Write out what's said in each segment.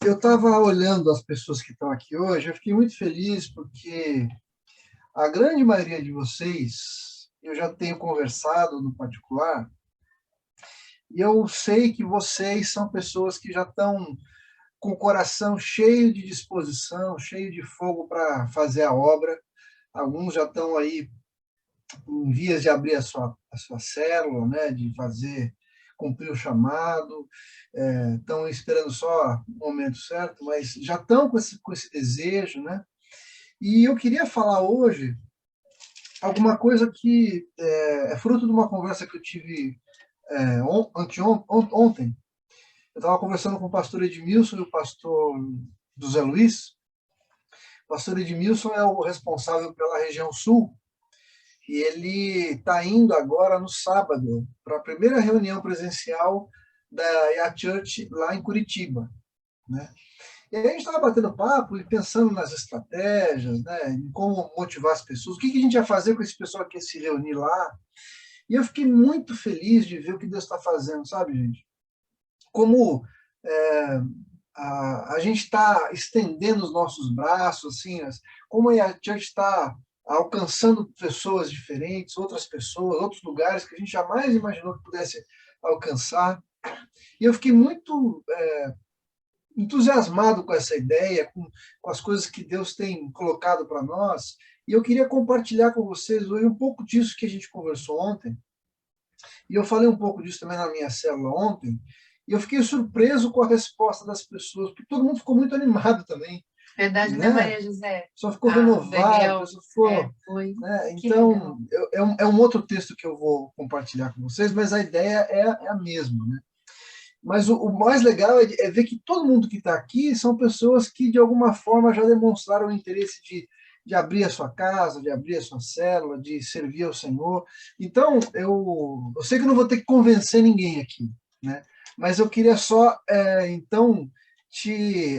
Eu estava olhando as pessoas que estão aqui hoje, eu fiquei muito feliz porque a grande maioria de vocês eu já tenho conversado no particular, e eu sei que vocês são pessoas que já estão com o coração cheio de disposição, cheio de fogo para fazer a obra. Alguns já estão aí em vias de abrir a sua célula, né, de fazer, cumprir o chamado, estão esperando só o momento certo, mas já estão com esse desejo, né? E eu queria falar hoje alguma coisa que é fruto de uma conversa que eu tive ontem. Eu estava conversando com o pastor Edmilson e o pastor José Luiz. O pastor Edmilson é o responsável pela região sul e ele está indo agora no sábado para a primeira reunião presencial da IA Church lá em Curitiba, né? E aí a gente estava batendo papo e pensando nas estratégias, né, em como motivar as pessoas, o que a gente ia fazer com esse pessoal que ia se reunir lá. E eu fiquei muito feliz de ver o que Deus está fazendo, sabe, gente? Como é, a gente está estendendo os nossos braços, assim, como a Church está alcançando pessoas diferentes, outras pessoas, outros lugares que a gente jamais imaginou que pudesse alcançar. E eu fiquei muito entusiasmado com essa ideia, com as coisas que Deus tem colocado para nós. E eu queria compartilhar com vocês hoje um pouco disso que a gente conversou ontem. E eu falei um pouco disso também na minha célula ontem. E eu fiquei surpreso com a resposta das pessoas, porque todo mundo ficou muito animado também, Verdade, né, né? Maria José? Só ficou renovado, Daniel, pessoa ficou, foi. né? Que legal. Então, é um outro texto que eu vou compartilhar com vocês, mas a ideia é a mesma, né? Mas o mais legal é ver que todo mundo que está aqui são pessoas que, de alguma forma, já demonstraram o interesse de abrir a sua casa, de abrir a sua célula, de servir ao Senhor. Então, eu sei que eu não vou ter que convencer ninguém aqui, né? Mas eu queria só, então, te,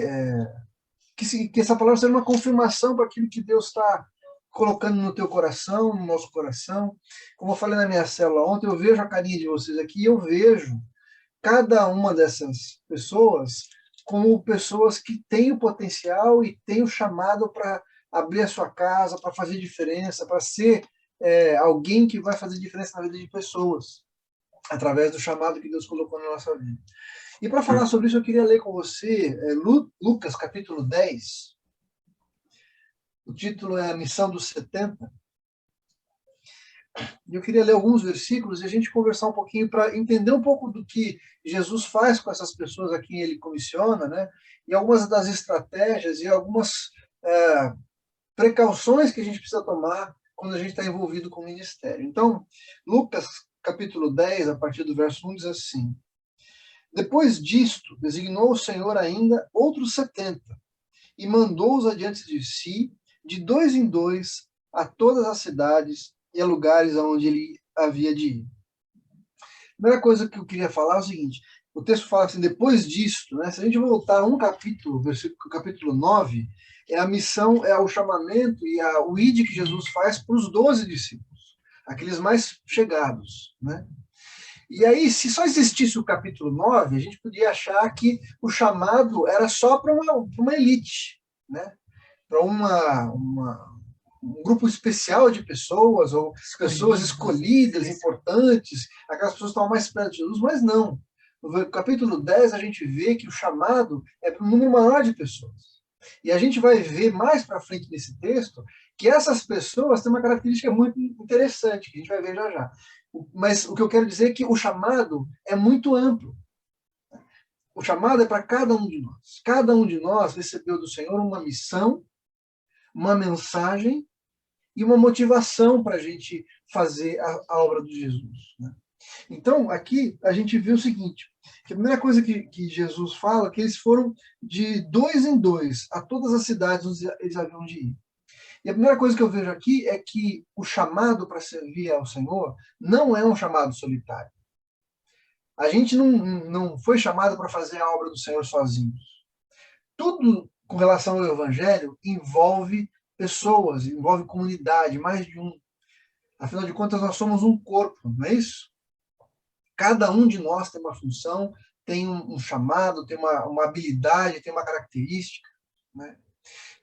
que essa palavra seja uma confirmação para aquilo que Deus está colocando no teu coração, no nosso coração. Como eu falei na minha célula ontem, eu vejo a carinha de vocês aqui e eu vejo cada uma dessas pessoas como pessoas que têm o potencial e têm o chamado para abrir a sua casa, para fazer diferença, para ser alguém que vai fazer diferença na vida de pessoas, através do chamado que Deus colocou na nossa vida. E para falar sobre isso, eu queria ler com você Lucas, capítulo 10. O título é A Missão dos 70. E eu queria ler alguns versículos e a gente conversar um pouquinho para entender um pouco do que Jesus faz com essas pessoas a quem ele comissiona, né? E algumas das estratégias e algumas precauções que a gente precisa tomar quando a gente está envolvido com o ministério. Então, Lucas, capítulo 10, a partir do verso 1, diz assim: Depois disto, designou o Senhor ainda outros 70 e mandou-os adiante de si, de dois em dois, a todas as cidades e a lugares aonde ele havia de ir. A primeira coisa que eu queria falar é o seguinte: o texto fala assim, depois disto, né, se a gente voltar um capítulo, versículo, capítulo 9, é a missão, é o chamamento e o id que Jesus faz para os 12 discípulos, aqueles mais chegados, né? E aí, se só existisse o capítulo 9, a gente podia achar que o chamado era só para uma elite, né? Para um grupo especial de pessoas, ou pessoas escolhidas, importantes, aquelas pessoas que estão mais perto de Jesus, mas não. No capítulo 10, a gente vê que o chamado é para um número maior de pessoas. E a gente vai ver mais para frente nesse texto que essas pessoas têm uma característica muito interessante, que a gente vai ver já já. Mas o que eu quero dizer é que o chamado é muito amplo. O chamado é para cada um de nós. Cada um de nós recebeu do Senhor uma missão, uma mensagem e uma motivação para a gente fazer a obra de Jesus, né? Então, aqui a gente vê o seguinte, que a primeira coisa que Jesus fala é que eles foram de dois em dois a todas as cidades onde eles haviam de ir. E a primeira coisa que eu vejo aqui é que o chamado para servir ao Senhor não é um chamado solitário. A gente não foi chamado para fazer a obra do Senhor sozinhos. Tudo com relação ao Evangelho envolve pessoas, envolve comunidade, mais de um. Afinal de contas, nós somos um corpo, não é isso? Cada um de nós tem uma função, tem um chamado, tem uma habilidade, tem uma característica, né?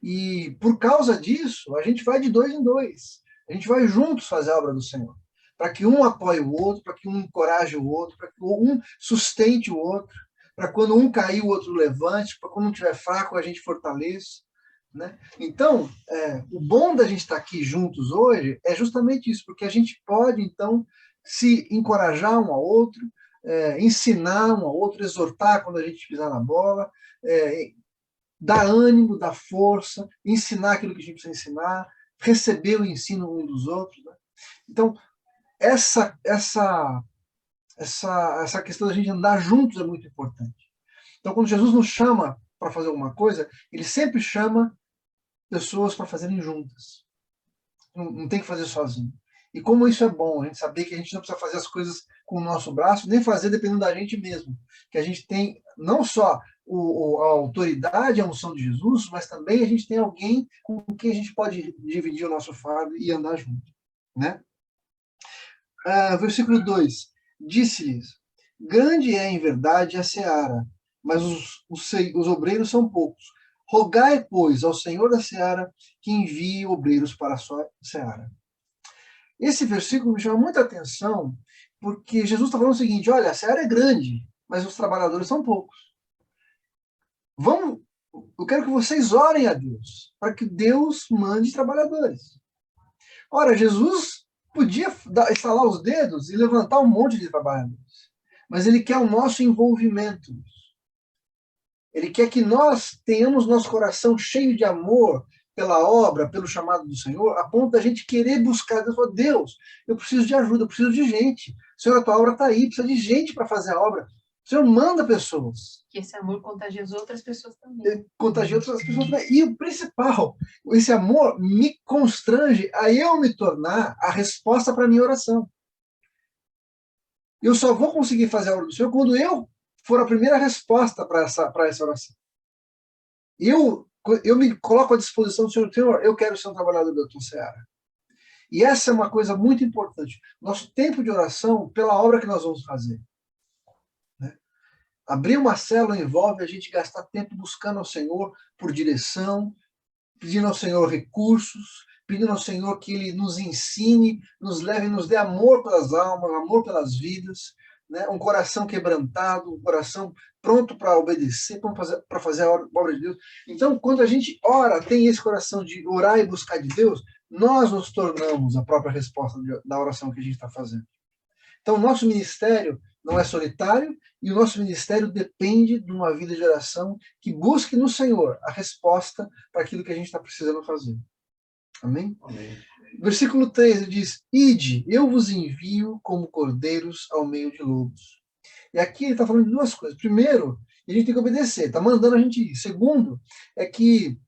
E por causa disso, a gente vai de dois em dois. A gente vai juntos fazer a obra do Senhor. Para que um apoie o outro, para que um encoraje o outro, para que um sustente o outro, para quando um cair, o outro levante, para quando um estiver fraco, a gente fortaleça. Né? Então, o bom da gente estar aqui juntos hoje é justamente isso, porque a gente pode, então, se encorajar um ao outro, ensinar um ao outro, exortar quando a gente pisar na bola, dar ânimo, dar força, ensinar aquilo que a gente precisa ensinar, receber o ensino um dos outros. Né? Então, essa questão da gente andar juntos é muito importante. Então, quando Jesus nos chama para fazer alguma coisa, ele sempre chama pessoas para fazerem juntas. Não tem que fazer sozinho. E como isso é bom, a gente saber que a gente não precisa fazer as coisas com o nosso braço, nem fazer dependendo da gente mesmo. Que a gente tem não só a autoridade, a unção de Jesus, mas também a gente tem alguém com quem a gente pode dividir o nosso fardo e andar junto. Né? Versículo 2. Disse-lhes, grande é em verdade a seara, mas os obreiros são poucos. Rogai, pois, ao Senhor da seara que envie obreiros para a sua seara. Esse versículo me chama muita atenção, porque Jesus está falando o seguinte, olha, a seara é grande, mas os trabalhadores são poucos. Eu quero que vocês orem a Deus, para que Deus mande trabalhadores. Ora, Jesus podia estalar os dedos e levantar um monte de trabalhadores, mas ele quer o nosso envolvimento. Ele quer que nós tenhamos nosso coração cheio de amor pela obra, pelo chamado do Senhor, a ponto da gente querer buscar Deus. Falar, Deus, eu preciso de ajuda, eu preciso de gente. Senhor, a tua obra está aí, precisa de gente para fazer a obra. O Senhor manda pessoas. Que esse amor contagia as outras pessoas também. Contagia outras pessoas também. E o principal, esse amor me constrange a eu me tornar a resposta para a minha oração. Eu só vou conseguir fazer a obra do Senhor quando eu for a primeira resposta para essa oração. Eu me coloco à disposição do Senhor. Senhor, eu quero ser um trabalhador da tua seara. E essa é uma coisa muito importante. Nosso tempo de oração pela obra que nós vamos fazer. Né? Abrir uma célula envolve a gente gastar tempo buscando ao Senhor por direção, pedindo ao Senhor recursos, pedindo ao Senhor que Ele nos ensine, nos leve, nos dê amor pelas almas, amor pelas vidas, né? Um coração quebrantado, um coração pronto para obedecer, para fazer a obra de Deus. Então, quando a gente ora, tem esse coração de orar e buscar de Deus, nós nos tornamos a própria resposta da oração que a gente está fazendo. Então, o nosso ministério não é solitário e o nosso ministério depende de uma vida de oração que busque no Senhor a resposta para aquilo que a gente está precisando fazer. Amém? Amém. Versículo 3 diz, ide, eu vos envio como cordeiros ao meio de lobos. E aqui ele está falando de duas coisas. Primeiro, a gente tem que obedecer, está mandando a gente ir. Segundo, é que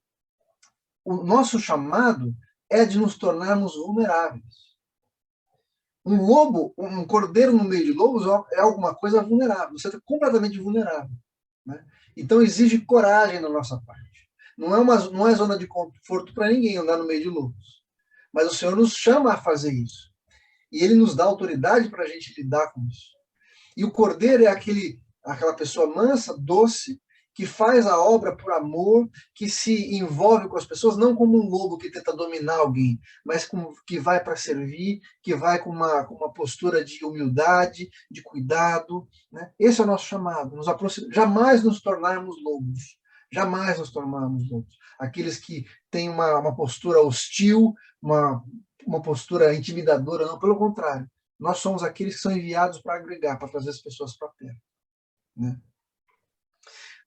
o nosso chamado é de nos tornarmos vulneráveis. Um lobo, um cordeiro no meio de lobos é alguma coisa vulnerável. Você está completamente vulnerável. Né? Então exige coragem da nossa parte. Não é zona de conforto para ninguém andar no meio de lobos. Mas o Senhor nos chama a fazer isso. E Ele nos dá autoridade para a gente lidar com isso. E o cordeiro é aquela pessoa mansa, doce, que faz a obra por amor, que se envolve com as pessoas, não como um lobo que tenta dominar alguém, mas que vai para servir, que vai com uma postura de humildade, de cuidado. Né? Esse é o nosso chamado. Jamais nos tornarmos lobos. Jamais nos tornarmos lobos. Aqueles que têm uma postura hostil, uma postura intimidadora, não, pelo contrário. Nós somos aqueles que são enviados para agregar, para trazer as pessoas para perto. Né?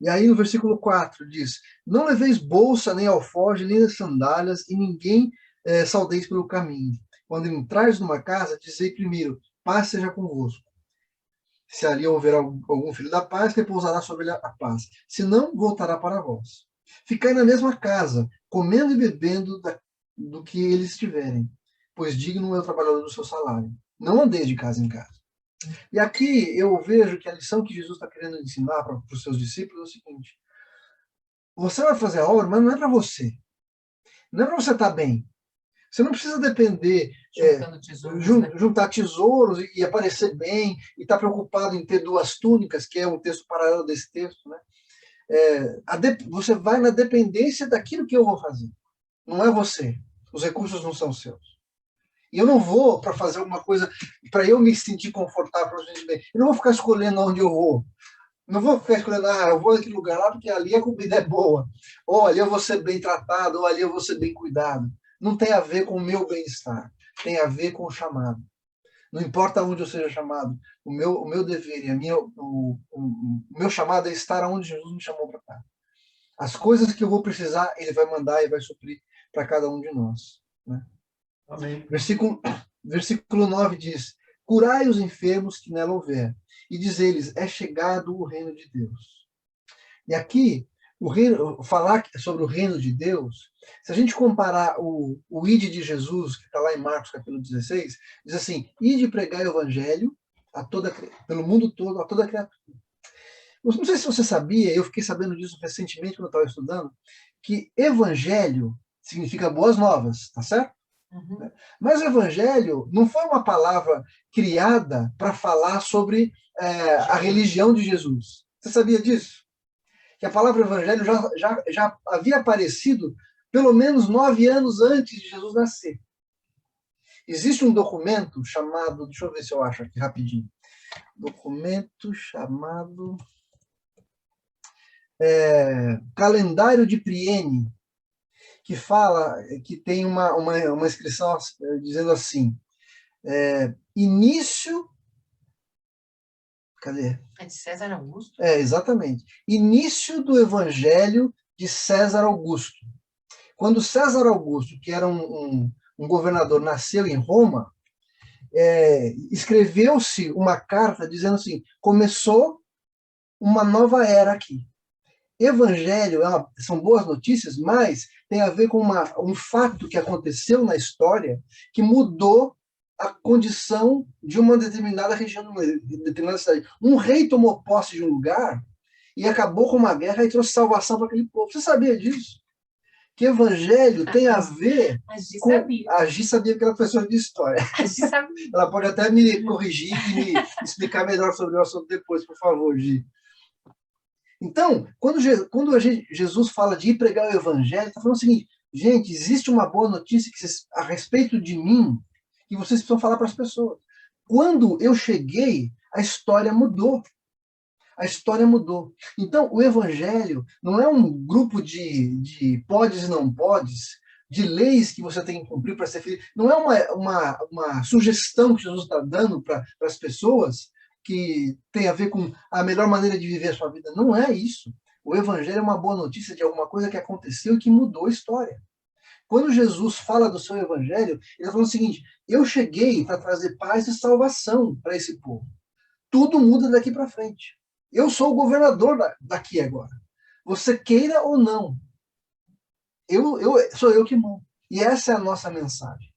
E aí no versículo 4 diz, não leveis bolsa, nem alforje, nem sandálias, e ninguém saudeis pelo caminho. Quando entrares numa casa, dizei primeiro, paz seja convosco. Se ali houver algum filho da paz, repousará sobre ele a paz. Se não, voltará para vós. Ficai na mesma casa, comendo e bebendo do que eles tiverem, pois digno é o trabalhador do seu salário. Não andeis de casa em casa. E aqui eu vejo que a lição que Jesus está querendo ensinar para os seus discípulos é o seguinte: você vai fazer a obra, mas não é para você. Não é para você estar bem. Você não precisa depender, Juntando tesouros, né? juntar tesouros e aparecer bem, e estar preocupado em ter 2 túnicas, que é um texto paralelo desse texto, né? Você vai na dependência daquilo que eu vou fazer. Não é você. Os recursos não são seus. E eu não vou para fazer alguma coisa, para eu me sentir confortável, pra gente bem. Eu não vou ficar escolhendo onde eu vou. Não vou ficar escolhendo, eu vou naquele lugar lá porque ali a comida é boa. Ou ali eu vou ser bem tratado, ou ali eu vou ser bem cuidado. Não tem a ver com o meu bem-estar. Tem a ver com o chamado. Não importa onde eu seja chamado, o meu dever e o meu chamado é estar onde Jesus me chamou para estar. As coisas que eu vou precisar, ele vai mandar e vai suprir para cada um de nós. Né? Amém. Versículo 9 diz: curai os enfermos que nela houver, e diz-lhes, é chegado o reino de Deus. E aqui, falar sobre o reino de Deus, se a gente comparar o ide de Jesus, que está lá em Marcos capítulo 16, diz assim, ide pregar o evangelho pelo mundo todo, a toda criatura. Não sei se você sabia, eu fiquei sabendo disso recentemente quando eu estava estudando, que evangelho significa boas novas, tá certo? Uhum. Mas o evangelho não foi uma palavra criada para falar sobre a religião de Jesus. Você sabia disso? Que a palavra evangelho já havia aparecido pelo menos 9 anos antes de Jesus nascer. Existe um documento chamado, deixa eu ver se eu acho aqui rapidinho, documento chamado Calendário de Priene, que fala, que tem uma inscrição dizendo assim, início... Cadê? É de César Augusto? Exatamente. Início do Evangelho de César Augusto. Quando César Augusto, que era um governador, nasceu em Roma, escreveu-se uma carta dizendo assim, começou uma nova era aqui. Evangelho são boas notícias, mas tem a ver com um fato que aconteceu na história que mudou a condição de uma determinada região, de uma determinada cidade. Um rei tomou posse de um lugar e acabou com uma guerra e trouxe salvação para aquele povo. Você sabia disso? Que evangelho tem a ver com... A Gi sabia que ela é professora de história. A Gi sabia. Ela pode até me corrigir e me explicar melhor sobre o assunto depois, por favor, Gi. Então, quando Jesus fala de ir pregar o evangelho, está falando o seguinte, gente, existe uma boa notícia a respeito de mim, que vocês precisam falar para as pessoas. Quando eu cheguei, a história mudou. A história mudou. Então, o evangelho não é um grupo de podes e não podes, de leis que você tem que cumprir para ser feliz. Não é uma sugestão que Jesus está dando para as pessoas que tem a ver com a melhor maneira de viver a sua vida. Não é isso. O evangelho é uma boa notícia de alguma coisa que aconteceu e que mudou a história. Quando Jesus fala do seu evangelho, ele está falando o seguinte, eu cheguei para trazer paz e salvação para esse povo. Tudo muda daqui para frente. Eu sou o governador daqui agora. Você queira ou não. Sou eu que mando. E essa é a nossa mensagem.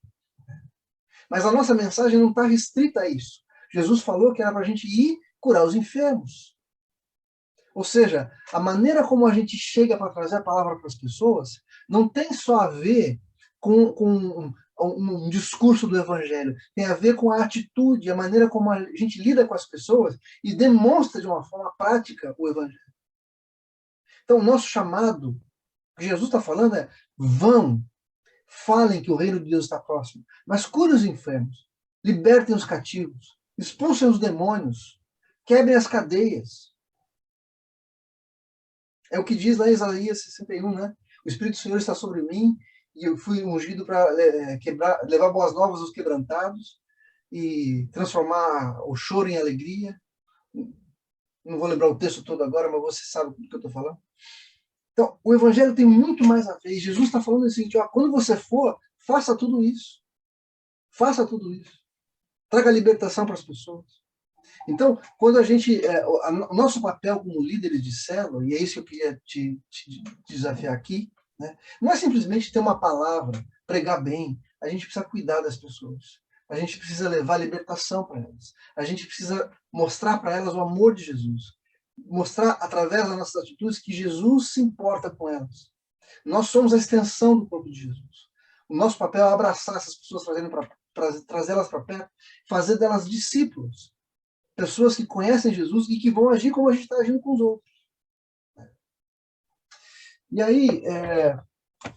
Mas a nossa mensagem não está restrita a isso. Jesus falou que era para a gente ir curar os enfermos. Ou seja, a maneira como a gente chega para trazer a palavra para as pessoas não tem só a ver com um discurso do evangelho, tem a ver com a atitude, a maneira como a gente lida com as pessoas e demonstra de uma forma prática o evangelho. Então, o nosso chamado, o que Jesus está falando é, vão, falem que o reino de Deus está próximo, mas curem os enfermos, libertem os cativos, expulsem os demônios, quebrem as cadeias. É o que diz lá em Isaías 61, né? O Espírito do Senhor está sobre mim, e eu fui ungido para levar boas novas aos quebrantados e transformar o choro em alegria. Não vou lembrar o texto todo agora, mas você sabe do que eu estou falando. Então, o evangelho tem muito mais a ver. E Jesus está falando o seguinte, quando você for, faça tudo isso. Faça tudo isso. Traga libertação para as pessoas. Então, quando a gente... o nosso papel como líderes de célula, e é isso que eu queria te desafiar aqui, né? Não é simplesmente ter uma palavra, pregar bem. A gente precisa cuidar das pessoas. A gente precisa levar libertação para elas. A gente precisa mostrar para elas o amor de Jesus. Mostrar, através das nossas atitudes, que Jesus se importa com elas. Nós somos a extensão do corpo de Jesus. O nosso papel é abraçar essas pessoas, trazê-las para perto, fazer delas discípulos. Pessoas que conhecem Jesus e que vão agir como a gente está agindo com os outros. E aí,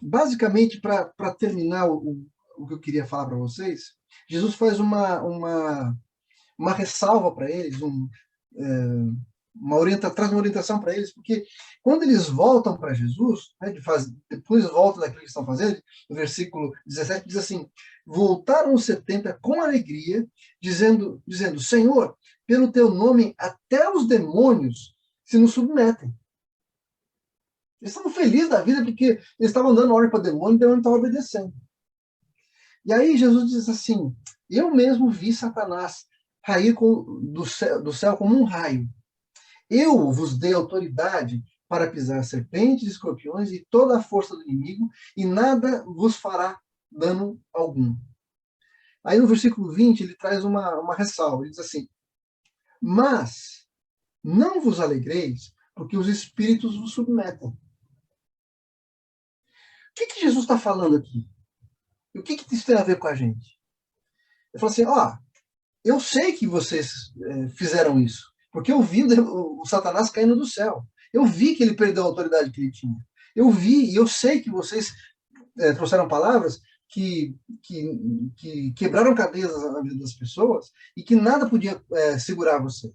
basicamente, para terminar o que eu queria falar para vocês, Jesus faz uma ressalva para eles, traz uma orientação para eles, porque quando eles voltam para Jesus, né, depois voltam daquilo que estão fazendo, no versículo 17 diz assim: voltaram os 70 com alegria, dizendo, Senhor, pelo teu nome até os demônios se nos submetem. Eles estavam felizes da vida porque eles estavam dando ordem para o demônio e o demônio estava obedecendo. E aí Jesus diz assim: eu mesmo vi Satanás cair do céu como um raio. Eu vos dei autoridade para pisar serpentes, escorpiões e toda a força do inimigo, e nada vos fará dano algum. Aí no versículo 20 ele traz uma ressalva, ele diz assim: mas não vos alegreis, porque os espíritos vos submetem. O que Jesus está falando aqui? E o que isso tem a ver com a gente? Ele falou assim: eu sei que vocês fizeram isso, porque eu vi o Satanás caindo do céu. Eu vi que ele perdeu a autoridade que ele tinha. Eu vi e eu sei que vocês trouxeram palavras que quebraram cadeias na vida das pessoas e que nada podia segurar vocês.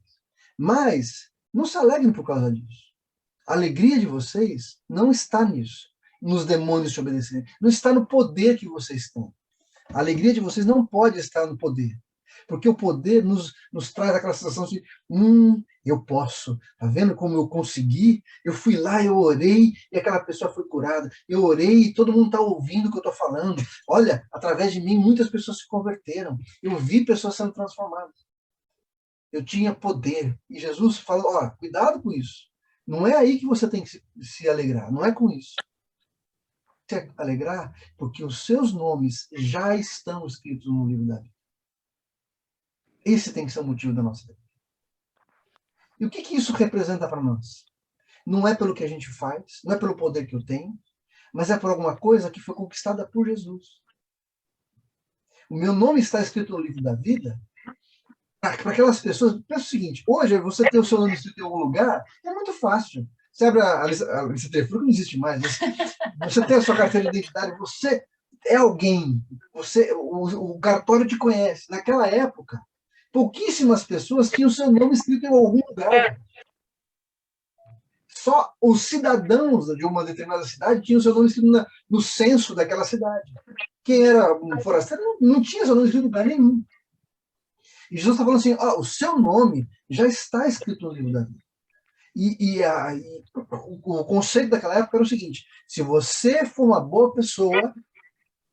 Mas não se alegrem por causa disso. A alegria de vocês não está nisso, nos demônios te obedecerem. Não está no poder que vocês têm. A alegria de vocês não pode estar no poder. Porque o poder nos traz aquela sensação de eu posso, tá vendo como eu consegui? Eu fui lá, eu orei e aquela pessoa foi curada. Eu orei e todo mundo está ouvindo o que eu estou falando. Olha, através de mim muitas pessoas se converteram. Eu vi pessoas sendo transformadas. Eu tinha poder. E Jesus falou: cuidado com isso. Não é aí que você tem que se alegrar, não é com isso. Se alegrar porque os seus nomes já estão escritos no livro da vida. Esse tem que ser o motivo da nossa vida. E o que isso representa para nós? Não é pelo que a gente faz, não é pelo poder que eu tenho, mas é por alguma coisa que foi conquistada por Jesus. O meu nome está escrito no livro da vida para aquelas pessoas. Pensa o seguinte: hoje você ter o seu nome escrito em algum lugar é muito fácil. Você abre a lista telefônica, não existe mais. Você tem a sua carteira de identidade, você é alguém. O cartório te conhece. Naquela época, pouquíssimas pessoas tinham seu nome escrito em algum lugar. Só os cidadãos de uma determinada cidade tinham seu nome escrito no censo daquela cidade. Quem era um forasteiro não tinha seu nome escrito em lugar nenhum. E Jesus está falando assim: o seu nome já está escrito no livro da vida. E o conceito daquela época era o seguinte: se você for uma boa pessoa,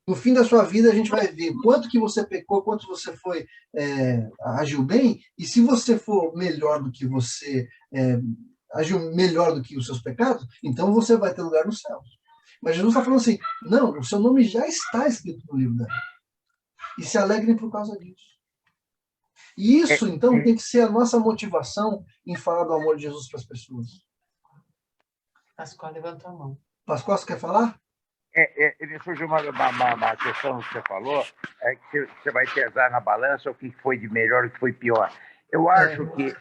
no fim da sua vida a gente vai ver quanto que você pecou, quanto você agiu bem, e se você for melhor do que você agiu melhor do que os seus pecados, então você vai ter lugar no céu. Mas Jesus está falando assim: não, o seu nome já está escrito no livro da vida. E se alegrem por causa disso. E isso, então, tem que ser a nossa motivação em falar do amor de Jesus para as pessoas. Pascoal levantou a mão. Pascoal, você quer falar? Me surgiu uma questão que você falou, que você vai pesar na balança o que foi de melhor e o que foi pior. Eu acho que,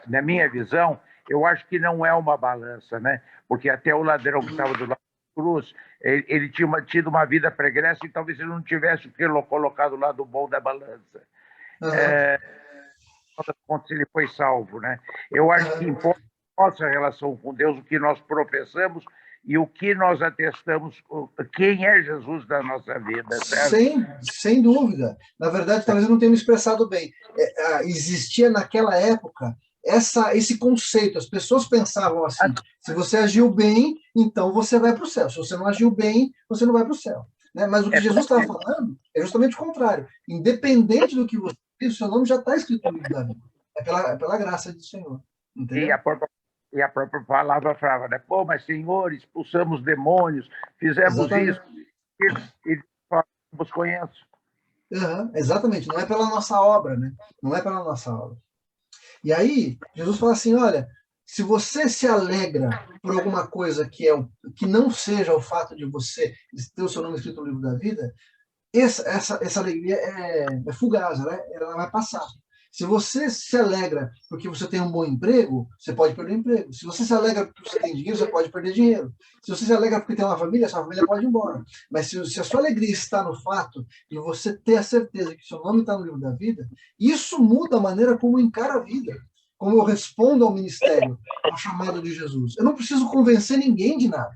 na minha visão, eu acho que não é uma balança, né? Porque até o ladrão que estava do lado da cruz, ele tinha tido uma vida pregressa e talvez ele não tivesse colocado o lado bom da balança. Ele foi salvo, né? Eu acho que importa a nossa relação com Deus, o que nós professamos e o que nós atestamos, quem é Jesus da nossa vida, certo? Sem dúvida. Na verdade, talvez eu não tenha me expressado bem. Existia naquela época esse conceito. As pessoas pensavam assim: se você agiu bem, então você vai para o céu. Se você não agiu bem, você não vai para o céu. Né? Mas o que Jesus estava falando é justamente o contrário. Independente do que você fez, o seu nome já está escrito no livro da vida. É pela graça do Senhor. Entendeu? E a própria palavra falava, né? Pô, mas Senhor, expulsamos demônios, fizemos isso. Ele fala: vos conheço. Exatamente. Não é pela nossa obra, né? Não é pela nossa obra. E aí, Jesus fala assim: olha, Se você se alegra por alguma coisa que não seja o fato de você ter o seu nome escrito no livro da vida, essa alegria é fugaz, ela vai passar. Se você se alegra porque você tem um bom emprego, você pode perder o emprego. Se você se alegra porque você tem dinheiro, você pode perder dinheiro. Se você se alegra porque tem uma família, sua família pode ir embora. Mas se a sua alegria está no fato de você ter a certeza que seu nome está no livro da vida, isso muda a maneira como eu encaro a vida, como eu respondo ao ministério, ao chamado de Jesus. Eu não preciso convencer ninguém de nada.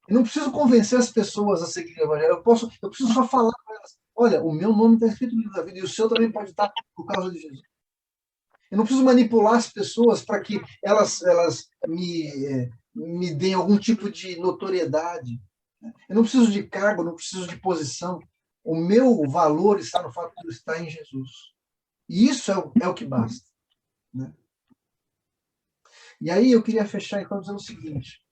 Eu não preciso convencer as pessoas a seguir o evangelho. Eu preciso só falar para elas: olha, o meu nome está escrito no livro da vida e o seu também pode estar por causa de Jesus. Eu não preciso manipular as pessoas para que elas me deem algum tipo de notoriedade. Eu não preciso de cargo, eu não preciso de posição. O meu valor está no fato de eu estar em Jesus. E isso é o que basta. Né? E aí eu queria fechar então dizendo o seguinte.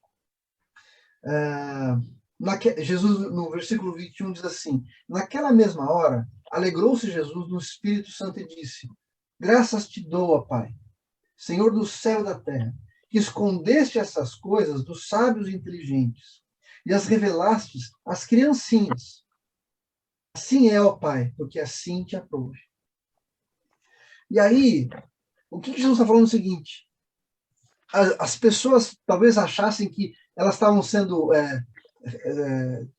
Jesus, no versículo 21, diz assim: naquela mesma hora, alegrou-se Jesus no Espírito Santo e disse: graças te dou, ó Pai, Senhor do céu e da terra, que escondeste essas coisas dos sábios e inteligentes e as revelastes às criancinhas. Assim é, ó Pai, porque assim te aprouve. E aí, o que Jesus está falando é o seguinte: as pessoas talvez achassem que elas estavam sendo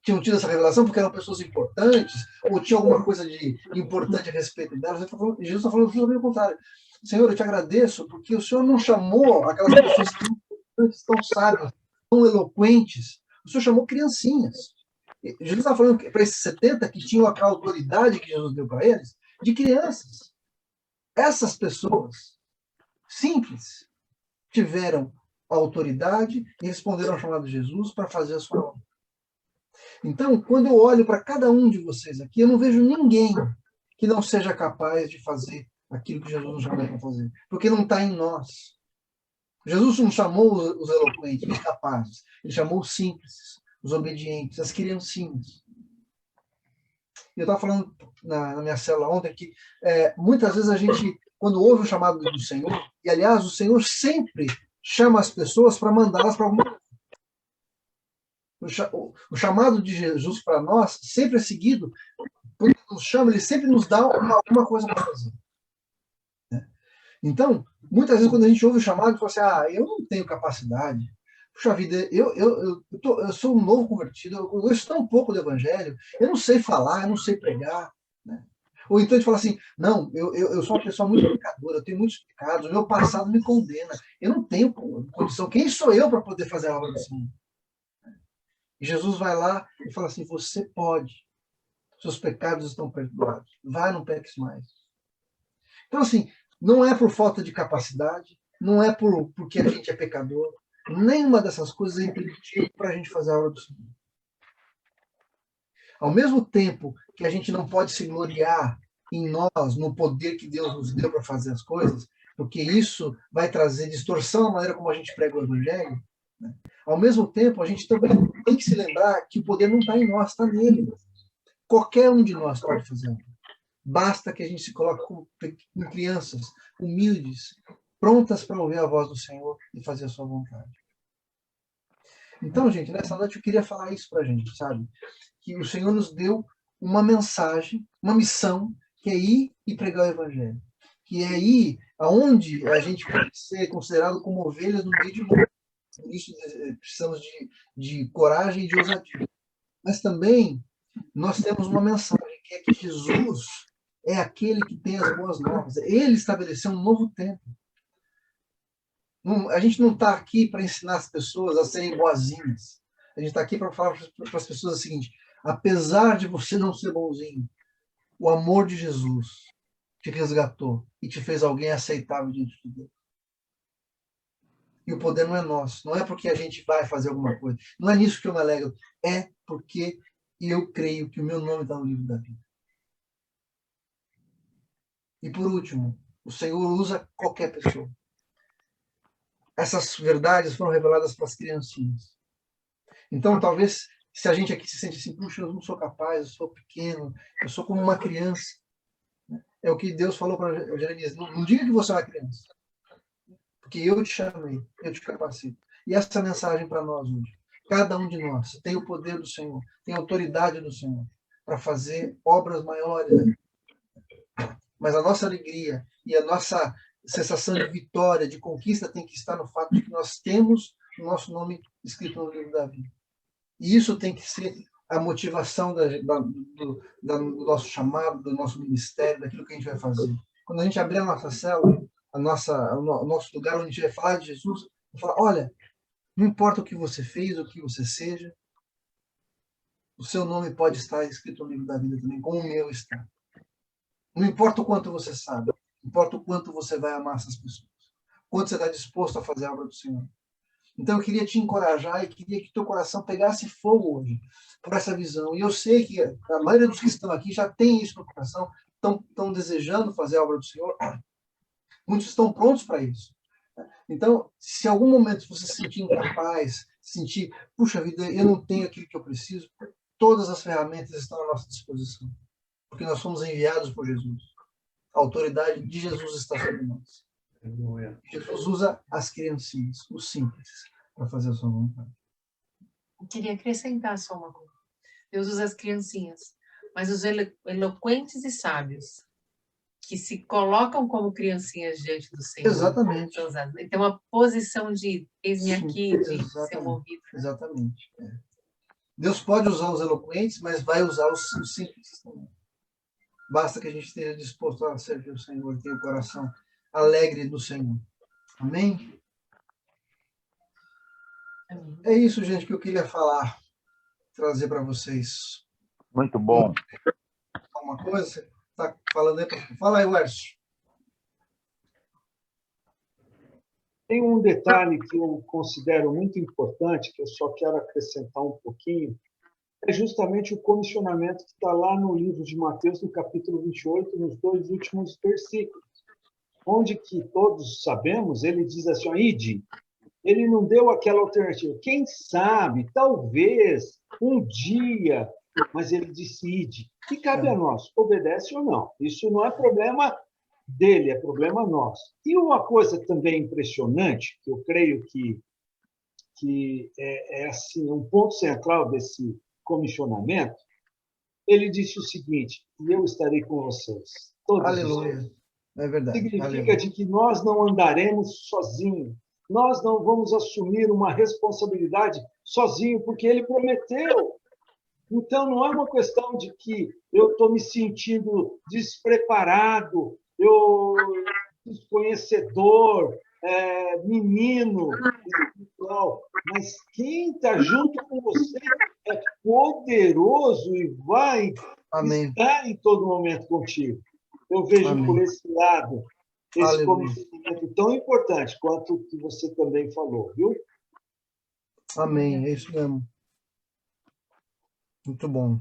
tinham tido essa revelação porque eram pessoas importantes, ou tinha alguma coisa de importante a respeito delas. Jesus está falando justamente o contrário. Senhor, eu te agradeço porque o Senhor não chamou aquelas pessoas tão importantes, tão sábias, tão eloquentes. O Senhor chamou criancinhas. Jesus está falando para esses 70 que tinham aquela autoridade que Jesus deu para eles, de crianças. Essas pessoas simples tiveram a autoridade e responderam ao chamado de Jesus para fazer a sua obra. Então, quando eu olho para cada um de vocês aqui, eu não vejo ninguém que não seja capaz de fazer aquilo que Jesus nos chamou para fazer, porque não está em nós. Jesus não chamou os eloquentes, os capazes, ele chamou os simples, os obedientes, as criancinhas. Eu estava falando na minha célula ontem que muitas vezes a gente, quando ouve o chamado do Senhor, e aliás, o Senhor sempre chama as pessoas para mandá-las para alguma coisa. O chamado de Jesus para nós sempre é seguido. Quando ele nos chama, ele sempre nos dá alguma coisa para fazer. Então, muitas vezes, quando a gente ouve o chamado, fala assim: eu não tenho capacidade. Puxa vida, eu sou um novo convertido, eu gosto tão pouco do evangelho, eu não sei falar, eu não sei pregar. Né? Ou então a gente fala assim: não, eu sou uma pessoa muito pecadora, eu tenho muitos pecados, o meu passado me condena, eu não tenho condição. Quem sou eu para poder fazer a obra do Senhor? E Jesus vai lá e fala assim: você pode, seus pecados estão perdoados, vai, não peques mais. Então, assim, não é por falta de capacidade, não é porque a gente é pecador, nenhuma dessas coisas é impeditivo para a gente fazer a obra do Senhor. Ao mesmo tempo que a gente não pode se gloriar em nós, no poder que Deus nos deu para fazer as coisas, porque isso vai trazer distorção à maneira como a gente prega o Evangelho, né? Ao mesmo tempo, a gente também tem que se lembrar que o poder não está em nós, está nele. Qualquer um de nós pode fazer. Basta que a gente se coloque como crianças humildes, prontas para ouvir a voz do Senhor e fazer a sua vontade. Então, gente, nessa noite eu queria falar isso para a gente, sabe? Que o Senhor nos deu uma mensagem, uma missão, que é ir e pregar o Evangelho. Que é ir aonde a gente pode ser considerado como ovelhas no meio de mundo. Por isso precisamos de coragem e de ousadia. Mas também nós temos uma mensagem, que é que Jesus é aquele que tem as boas novas. Ele estabeleceu um novo tempo. A gente não está aqui para ensinar as pessoas a serem boazinhas. A gente está aqui para falar para as pessoas o seguinte: apesar de você não ser bonzinho, o amor de Jesus te resgatou e te fez alguém aceitável diante de Deus. E o poder não é nosso. Não é porque a gente vai fazer alguma coisa. Não é nisso que eu me alegro. É porque eu creio que o meu nome está no livro da vida. E por último, o Senhor usa qualquer pessoa. Essas verdades foram reveladas para as criancinhas. Então, talvez, se a gente aqui se sente assim: puxa, eu não sou capaz, eu sou pequeno, eu sou como uma criança. É o que Deus falou para Jeremias: não diga que você é uma criança. Porque eu te chamei, eu te capacito. E essa mensagem para nós hoje. Cada um de nós tem o poder do Senhor, tem a autoridade do Senhor para fazer obras maiores. Mas a nossa alegria e a nossa sensação de vitória, de conquista, tem que estar no fato de que nós temos o nosso nome escrito no livro da vida. E isso tem que ser a motivação do nosso chamado, do nosso ministério, daquilo que a gente vai fazer. Quando a gente abrir a nossa célula, o nosso lugar onde a gente vai falar de Jesus, falar, olha, não importa o que você fez, o que você seja, o seu nome pode estar escrito no livro da vida também, como o meu está. Não importa o quanto você sabe, importa o quanto você vai amar essas pessoas, quanto você está disposto a fazer a obra do Senhor. Então eu queria te encorajar e queria que teu coração pegasse fogo hoje por essa visão. E eu sei que a maioria dos que estão aqui já tem isso no coração, estão desejando fazer a obra do Senhor. Muitos estão prontos para isso. Então, se em algum momento você se sentir incapaz, sentir, puxa vida, eu não tenho aquilo que eu preciso, todas as ferramentas estão à nossa disposição. Porque nós somos enviados por Jesus. A autoridade de Jesus está sobre nós. Jesus usa as criancinhas, os simples, para fazer a sua vontade. Eu queria acrescentar só uma coisa. Deus usa as criancinhas, mas os eloquentes e sábios, que se colocam como criancinhas diante do Senhor. Exatamente. Tem uma posição de eis-me aqui, de ser movido. Exatamente. Deus pode usar os eloquentes, mas vai usar os simples também. Basta que a gente esteja disposto a servir o Senhor e ter o coração alegre do Senhor. Amém? Amém. É isso, gente, que eu queria falar, trazer para vocês. Muito bom. Alguma coisa? Você está falando aí? Fala aí, Wércio. Tem um detalhe que eu considero muito importante, que eu só quero acrescentar um pouquinho, é justamente o comissionamento que está lá no livro de Mateus, no capítulo 28, nos 2 últimos versículos, onde que todos sabemos, ele diz assim, ide. Ele não deu aquela alternativa. Quem sabe, talvez, um dia, mas ele disse ide. E cabe a nós, obedece ou não. Isso não é problema dele, é problema nosso. E uma coisa também impressionante, que eu creio que é assim, um ponto central desse comissionamento, ele disse o seguinte, e eu estarei com vocês. Aleluia. É verdade. Significa Aleluia. de que nós não andaremos sozinhos. Nós não vamos assumir uma responsabilidade sozinho, porque ele prometeu. Então, não é uma questão de que eu estou me sentindo despreparado, eu desconhecedor, menino espiritual. Mas quem está junto com você é poderoso e vai estar em todo momento contigo. Eu vejo por esse lado esse comissionamento tão importante quanto o que você também falou, viu? Amém, é isso mesmo. Muito bom.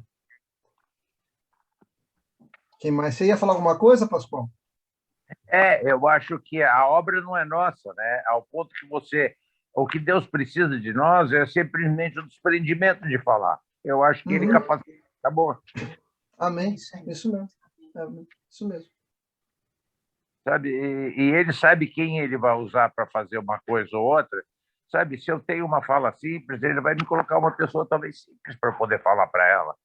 Quem mais? Você ia falar alguma coisa, Pascoal? Eu acho que a obra não é nossa, né? Ao ponto que o que Deus precisa de nós é simplesmente o desprendimento de falar. Eu acho que ele capacita. Tá bom. Amém. Isso mesmo. Isso mesmo. Sabe? E ele sabe quem ele vai usar para fazer uma coisa ou outra. Sabe? Se eu tenho uma fala simples, ele vai me colocar uma pessoa talvez simples para poder falar para ela.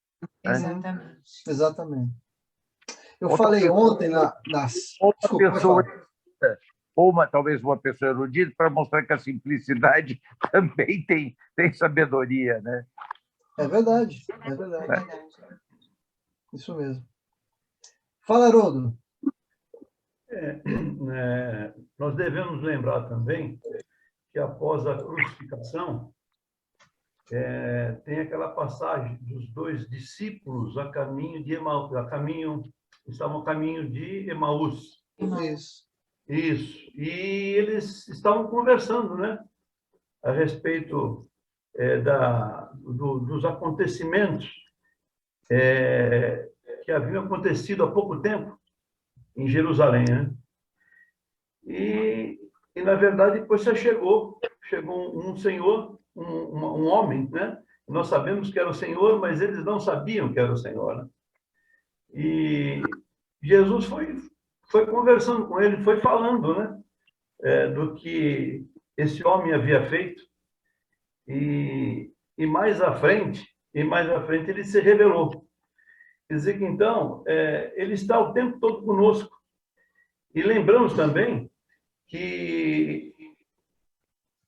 Exatamente. Exatamente. Eu falei ontem talvez uma pessoa erudita, para mostrar que a simplicidade também tem sabedoria, né? É verdade, é verdade. Isso mesmo. Fala, Haroldo. Nós devemos lembrar também que após a crucificação, tem aquela passagem dos 2 discípulos a caminho de Emaús, estavam a caminho de Emaús. Isso. E eles estavam conversando, né? A respeito dos acontecimentos que haviam acontecido há pouco tempo em Jerusalém, né? E na verdade, depois chegou um senhor, um homem, né? Nós sabemos que era o Senhor, mas eles não sabiam que era o Senhor, né? E Jesus foi conversando com ele, foi falando, né? do que esse homem havia feito. E mais à frente, ele se revelou. Quer dizer que, então, ele está o tempo todo conosco. E lembramos também que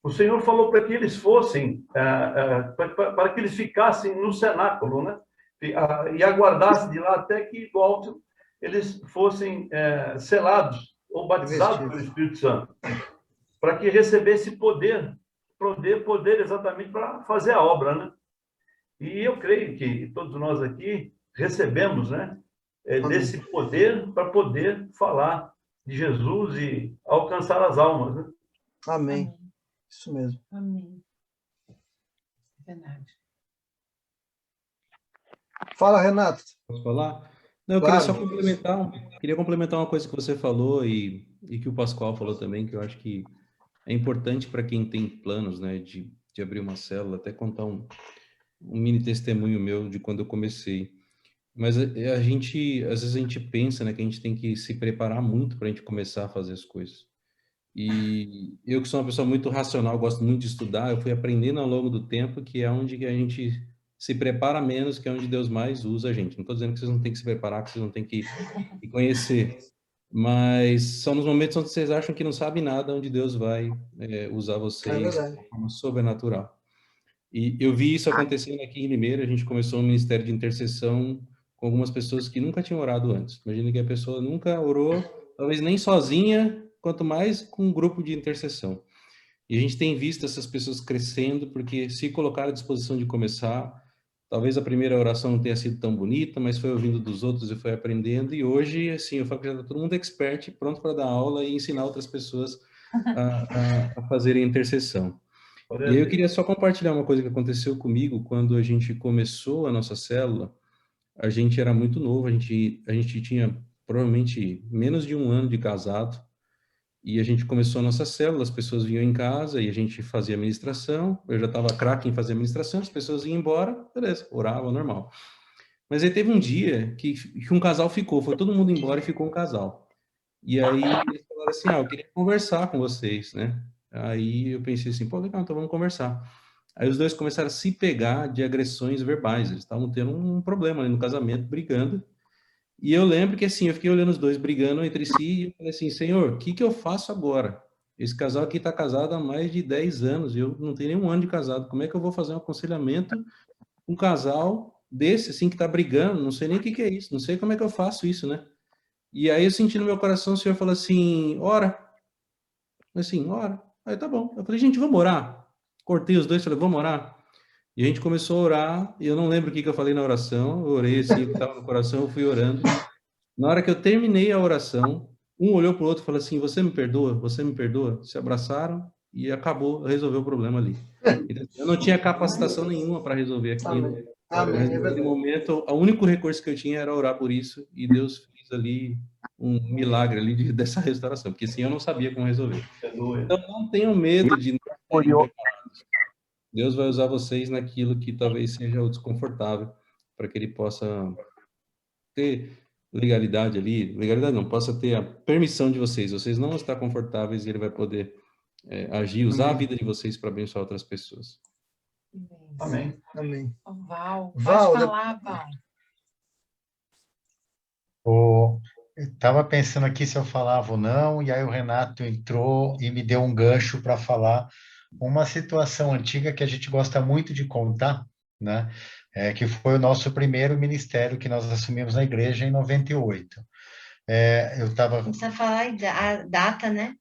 o Senhor falou para que eles fossem, para que eles ficassem no cenáculo, né? E aguardassem de lá até que, do alto, eles fossem selados ou batizados pelo Espírito Santo, para que recebesse poder exatamente para fazer a obra, né? E eu creio que todos nós aqui recebemos, né, desse poder para poder falar de Jesus e alcançar as almas, né? Amém. Amém. Isso mesmo. Amém. Verdade. Fala, Renato. Posso falar? Não, eu Claro. queria só complementar uma coisa que você falou e que o Pascoal falou também, que eu acho que é importante para quem tem planos, né, de abrir uma célula, até contar um mini testemunho meu de quando eu comecei. Mas às vezes a gente pensa, né, que a gente tem que se preparar muito para a gente começar a fazer as coisas. E eu, que sou uma pessoa muito racional, gosto muito de estudar, eu fui aprendendo ao longo do tempo que é onde a gente se prepara menos, que é onde Deus mais usa a gente. Não estou dizendo que vocês não têm que se preparar, que vocês não têm que conhecer, mas são nos momentos onde vocês acham que não sabem nada, onde Deus vai usar vocês de forma sobrenatural. E eu vi isso acontecendo aqui em Limeira. A gente começou um ministério de intercessão com algumas pessoas que nunca tinham orado antes. Imagina que a pessoa nunca orou, talvez nem sozinha, quanto mais com um grupo de intercessão. E a gente tem visto essas pessoas crescendo, porque se colocaram à disposição de começar, talvez a primeira oração não tenha sido tão bonita, mas foi ouvindo dos outros e foi aprendendo. E hoje, assim, eu falo que já está todo mundo expert, pronto para dar aula e ensinar outras pessoas a fazerem intercessão. E aí eu queria só compartilhar uma coisa que aconteceu comigo quando a gente começou a nossa célula. A gente era muito novo, a gente tinha provavelmente menos de 1 ano de casado, e a gente começou a nossa célula, as pessoas vinham em casa e a gente fazia administração, eu já estava craque em fazer administração, as pessoas iam embora, beleza, orava, normal. Mas aí teve um dia que um casal ficou, foi todo mundo embora e ficou um casal. E aí eles falaram assim, eu queria conversar com vocês, né? Aí eu pensei assim, pô, legal, então vamos conversar. Aí os dois começaram a se pegar de agressões verbais, eles estavam tendo um problema ali no casamento, brigando. E eu lembro que assim, eu fiquei olhando os dois brigando entre si e eu falei assim, Senhor, o que eu faço agora? Esse casal aqui está casado há mais de 10 anos e eu não tenho nenhum ano de casado. Como é que eu vou fazer um aconselhamento com um casal desse, assim, que está brigando? Não sei nem o que é isso, não sei como é que eu faço isso, né? E aí eu senti no meu coração, o Senhor falou assim, ora. Assim, ora. Aí tá bom. Eu falei, gente, vamos orar. Cortei os dois, falei, vamos orar. E a gente começou a orar, e eu não lembro o que eu falei na oração, eu orei assim, o que estava no coração, eu fui orando. Na hora que eu terminei a oração, um olhou para o outro e falou assim, você me perdoa? Você me perdoa? Se abraçaram e acabou, resolveu o problema ali. Eu não tinha capacitação nenhuma para resolver aquilo. Mas naquele momento, o único recurso que eu tinha era orar por isso, e Deus fez ali um milagre ali dessa restauração, porque assim eu não sabia como resolver. Então não tenham medo de não estarem preparados. Deus vai usar vocês naquilo que talvez seja o desconfortável, para que Ele possa ter legalidade ali, legalidade não, possa ter a permissão de vocês. Vocês não estão confortáveis e Ele vai poder agir, usar a vida de vocês para abençoar outras pessoas. Amém. Amém. Val, pode falar, Val. Eu estava pensando aqui se eu falava ou não, e aí o Renato entrou e me deu um gancho para falar uma situação antiga que a gente gosta muito de contar, né? Que foi o nosso primeiro ministério que nós assumimos na igreja em 98. Eu estava... Não precisa falar a data, né?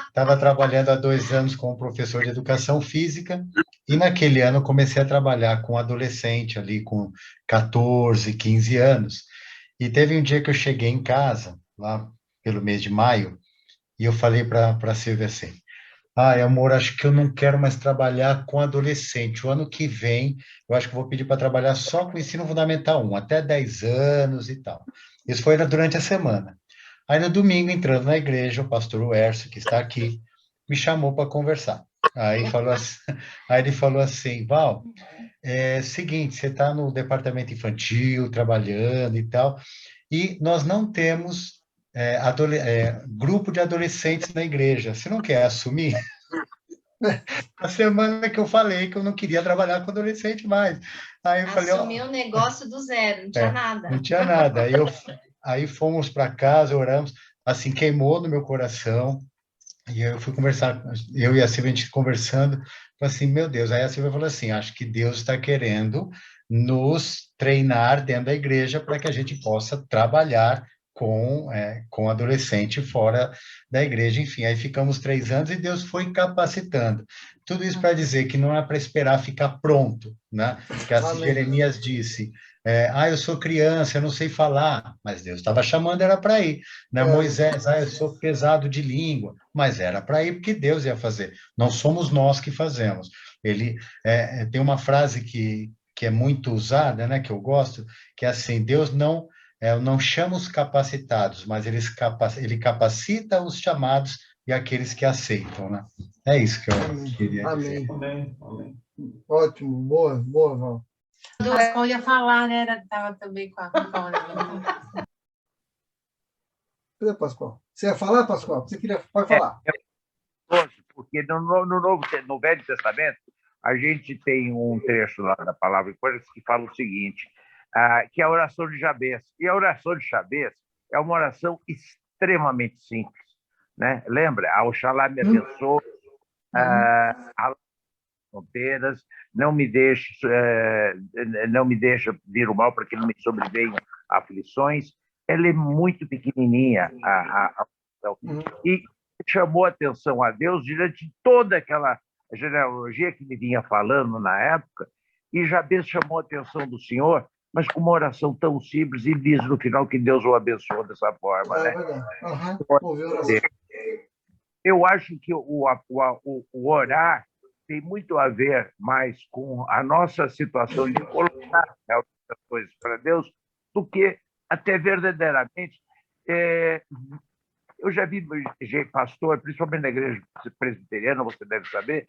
Estava trabalhando há 2 anos como professor de educação física, e naquele ano comecei a trabalhar com adolescente ali com 14, 15 anos. E teve um dia que eu cheguei em casa, lá pelo mês de maio, e eu falei para a Silvia assim, amor, acho que eu não quero mais trabalhar com adolescente. O ano que vem, eu acho que vou pedir para trabalhar só com ensino fundamental 1, até 10 anos e tal. Isso foi durante a semana. Aí no domingo, entrando na igreja, o pastor Uercio, que está aqui, me chamou para conversar. Aí ele falou assim, Val, seguinte, você está no departamento infantil, trabalhando e tal, e nós não temos grupo de adolescentes na igreja. Você não quer assumir? A semana que eu falei que eu não queria trabalhar com adolescente mais. Aí eu falei, Assumiu o negócio do zero, não tinha nada. Não tinha nada. Aí fomos para casa, oramos, assim, queimou no meu coração. E eu fui conversar, eu e a Silvia, a gente conversando, falei assim, meu Deus. Aí a Silvia falou assim, acho que Deus está querendo nos treinar dentro da igreja para que a gente possa trabalhar com adolescente fora da igreja. Enfim, aí ficamos 3 anos e Deus foi capacitando. Tudo isso para dizer que não é para esperar ficar pronto, né? Que assim Jeremias disse, eu sou criança, eu não sei falar, mas Deus estava chamando, era para ir. Né? Moisés, eu sou pesado de língua, mas era para ir porque Deus ia fazer. Não somos nós que fazemos. Ele tem uma frase que é muito usada, né, que eu gosto, que é assim, Deus não chama os capacitados, mas ele capacita os chamados e aqueles que aceitam, né? É isso que eu queria dizer. Amém. Amém. Ótimo, boa, Val. O Pascoal ia falar, né? Estava também com a Cadê, Pascoal? Você ia falar, Pascoal? Você queria... Pode falar. Porque no Velho Testamento, a gente tem um trecho lá da palavra de coisas que fala o seguinte, que é a oração de Jabez. E a oração de Jabez é uma oração extremamente simples. Né? Lembra? Oxalá me abençoe, fronteiras, não me deixe vir o mal para que não me sobrevenham aflições. Ela é muito pequenininha, e chamou atenção a Deus diante de toda aquela genealogia que ele vinha falando na época, e Jabez chamou a atenção do Senhor, mas com uma oração tão simples, e diz no final que Deus o abençoou dessa forma. Né? Eu acho que o orar tem muito a ver mais com a nossa situação de colocar as coisas para Deus do que até verdadeiramente. Eu já vi pastor, principalmente na igreja presbiteriana, você deve saber,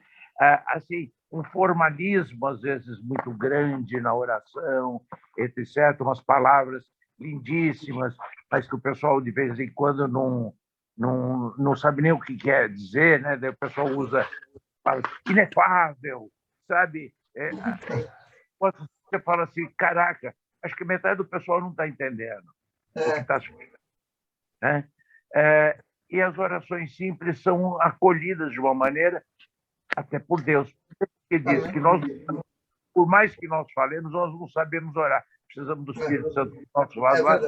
assim, um formalismo, às vezes, muito grande na oração, etc., umas palavras lindíssimas, mas que o pessoal, de vez em quando, não sabe nem o que quer dizer, né? Daí o pessoal usa inefável, sabe? Você fala assim, caraca, acho que metade do pessoal não está entendendo o que está escrito. Né? E as orações simples são acolhidas de uma maneira, até por Deus, que diz que nós, por mais que nós falemos, nós não sabemos orar. Precisamos do Espírito Santo do nosso lado,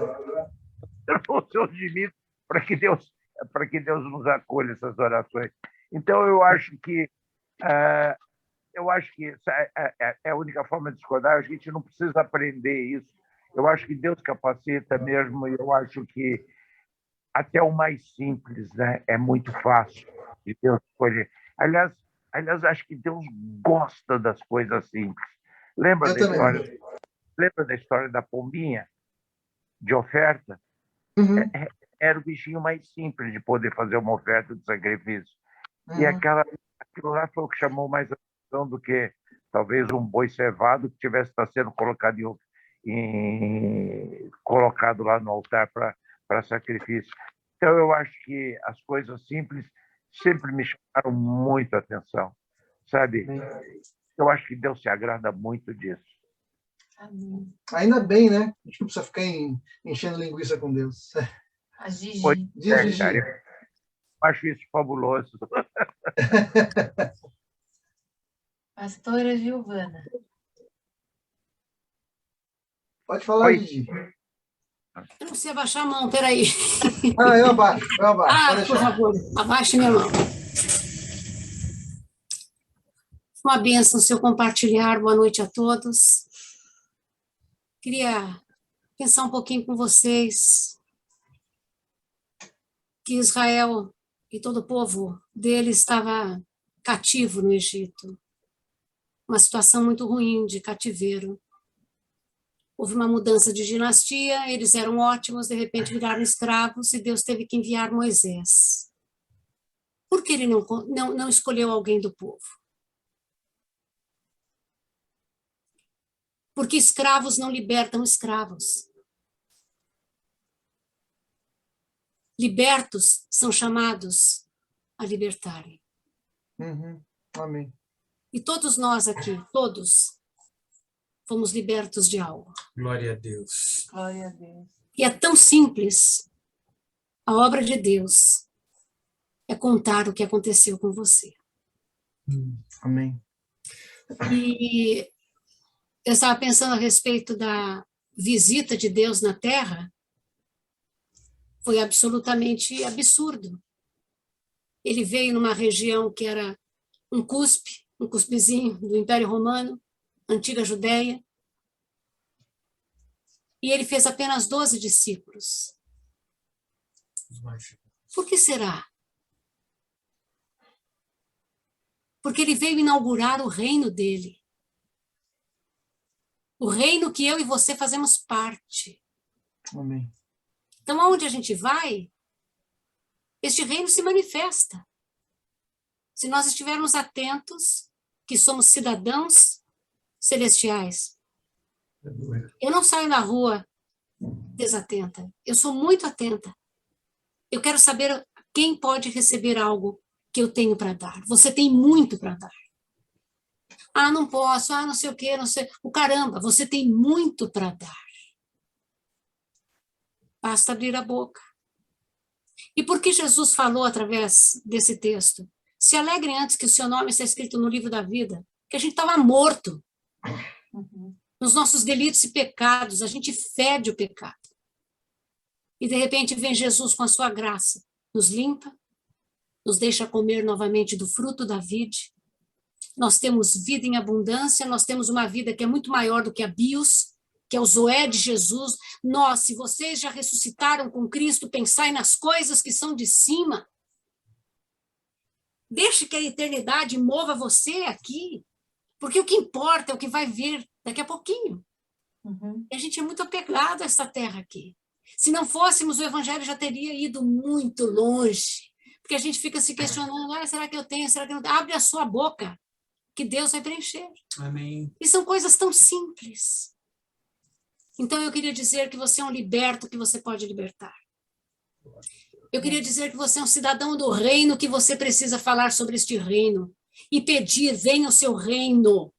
os seus limites, para que Deus nos acolha essas orações. Então, eu acho que essa é a única forma de discordar. A gente não precisa aprender isso. Eu acho que Deus capacita mesmo, e eu acho que até o mais simples, né, é muito fácil de Deus escolher. Aliás, acho que Deus gosta das coisas simples. Lembra da história da pombinha de oferta? Era o bichinho mais simples de poder fazer uma oferta de sacrifício. E aquilo lá foi o que chamou mais atenção do que talvez um boi cevado que tivesse sendo colocado lá no altar para sacrifício. Então, eu acho que as coisas simples sempre me chamaram muito a atenção, sabe? Eu acho que Deus se agrada muito disso. Amém. Ainda bem, né? A gente não precisa ficar enchendo linguiça com Deus. A Gigi. Gigi. Eu acho isso fabuloso. Pastora Giovana. Pode falar, Gigi. Eu não sei abaixar a mão, peraí. Eu abaixo. Por favor, abaixe minha mão. Uma bênção seu compartilhar, boa noite a todos. Queria pensar um pouquinho com vocês que Israel e todo o povo dele estava cativo no Egito. Uma situação muito ruim de cativeiro. Houve uma mudança de dinastia, eles eram ótimos, de repente viraram escravos e Deus teve que enviar Moisés. Por que ele não escolheu alguém do povo? Porque escravos não libertam escravos. libertos são chamados a libertarem. Amém. E todos nós aqui, todos, fomos libertos de algo. Glória a Deus. Glória a Deus. E é tão simples. A obra de Deus é contar o que aconteceu com você. Amém. E eu estava pensando a respeito da visita de Deus na Terra. Foi absolutamente absurdo. Ele veio numa região que era um cuspezinho do Império Romano, antiga Judéia, e ele fez apenas 12 discípulos. Por que será? Porque ele veio inaugurar o reino dele. O reino que eu e você fazemos parte. Amém. Então, aonde a gente vai, este reino se manifesta. Se nós estivermos atentos, que somos cidadãos celestiais. Eu não saio na rua desatenta. Eu sou muito atenta. Eu quero saber quem pode receber algo que eu tenho para dar. Você tem muito para dar. Ah, não posso. Ah, não sei o quê, não sei. O caramba, você tem muito para dar. Basta abrir a boca. E por que Jesus falou através desse texto? Se alegrem antes que o seu nome está escrito no livro da vida, que a gente estava morto. Nos nossos delitos e pecados, a gente fede o pecado. E de repente vem Jesus com a sua graça, nos limpa, nos deixa comer novamente do fruto da vide. Nós temos vida em abundância, nós temos uma vida que é muito maior do que a bios, que é o Zoé de Jesus. Nós, se vocês já ressuscitaram com Cristo, pensai nas coisas que são de cima. Deixe que a eternidade mova você aqui, porque o que importa é o que vai vir daqui a pouquinho. E a gente é muito apegado a essa terra aqui. Se não fôssemos, o evangelho já teria ido muito longe, porque a gente fica se questionando, será que eu tenho, será que eu não tenho? Abre a sua boca, que Deus vai preencher. Amém. E são coisas tão simples. Então, eu queria dizer que você é um liberto que você pode libertar. Eu queria dizer que você é um cidadão do reino, que você precisa falar sobre este reino e pedir, venha o seu reino.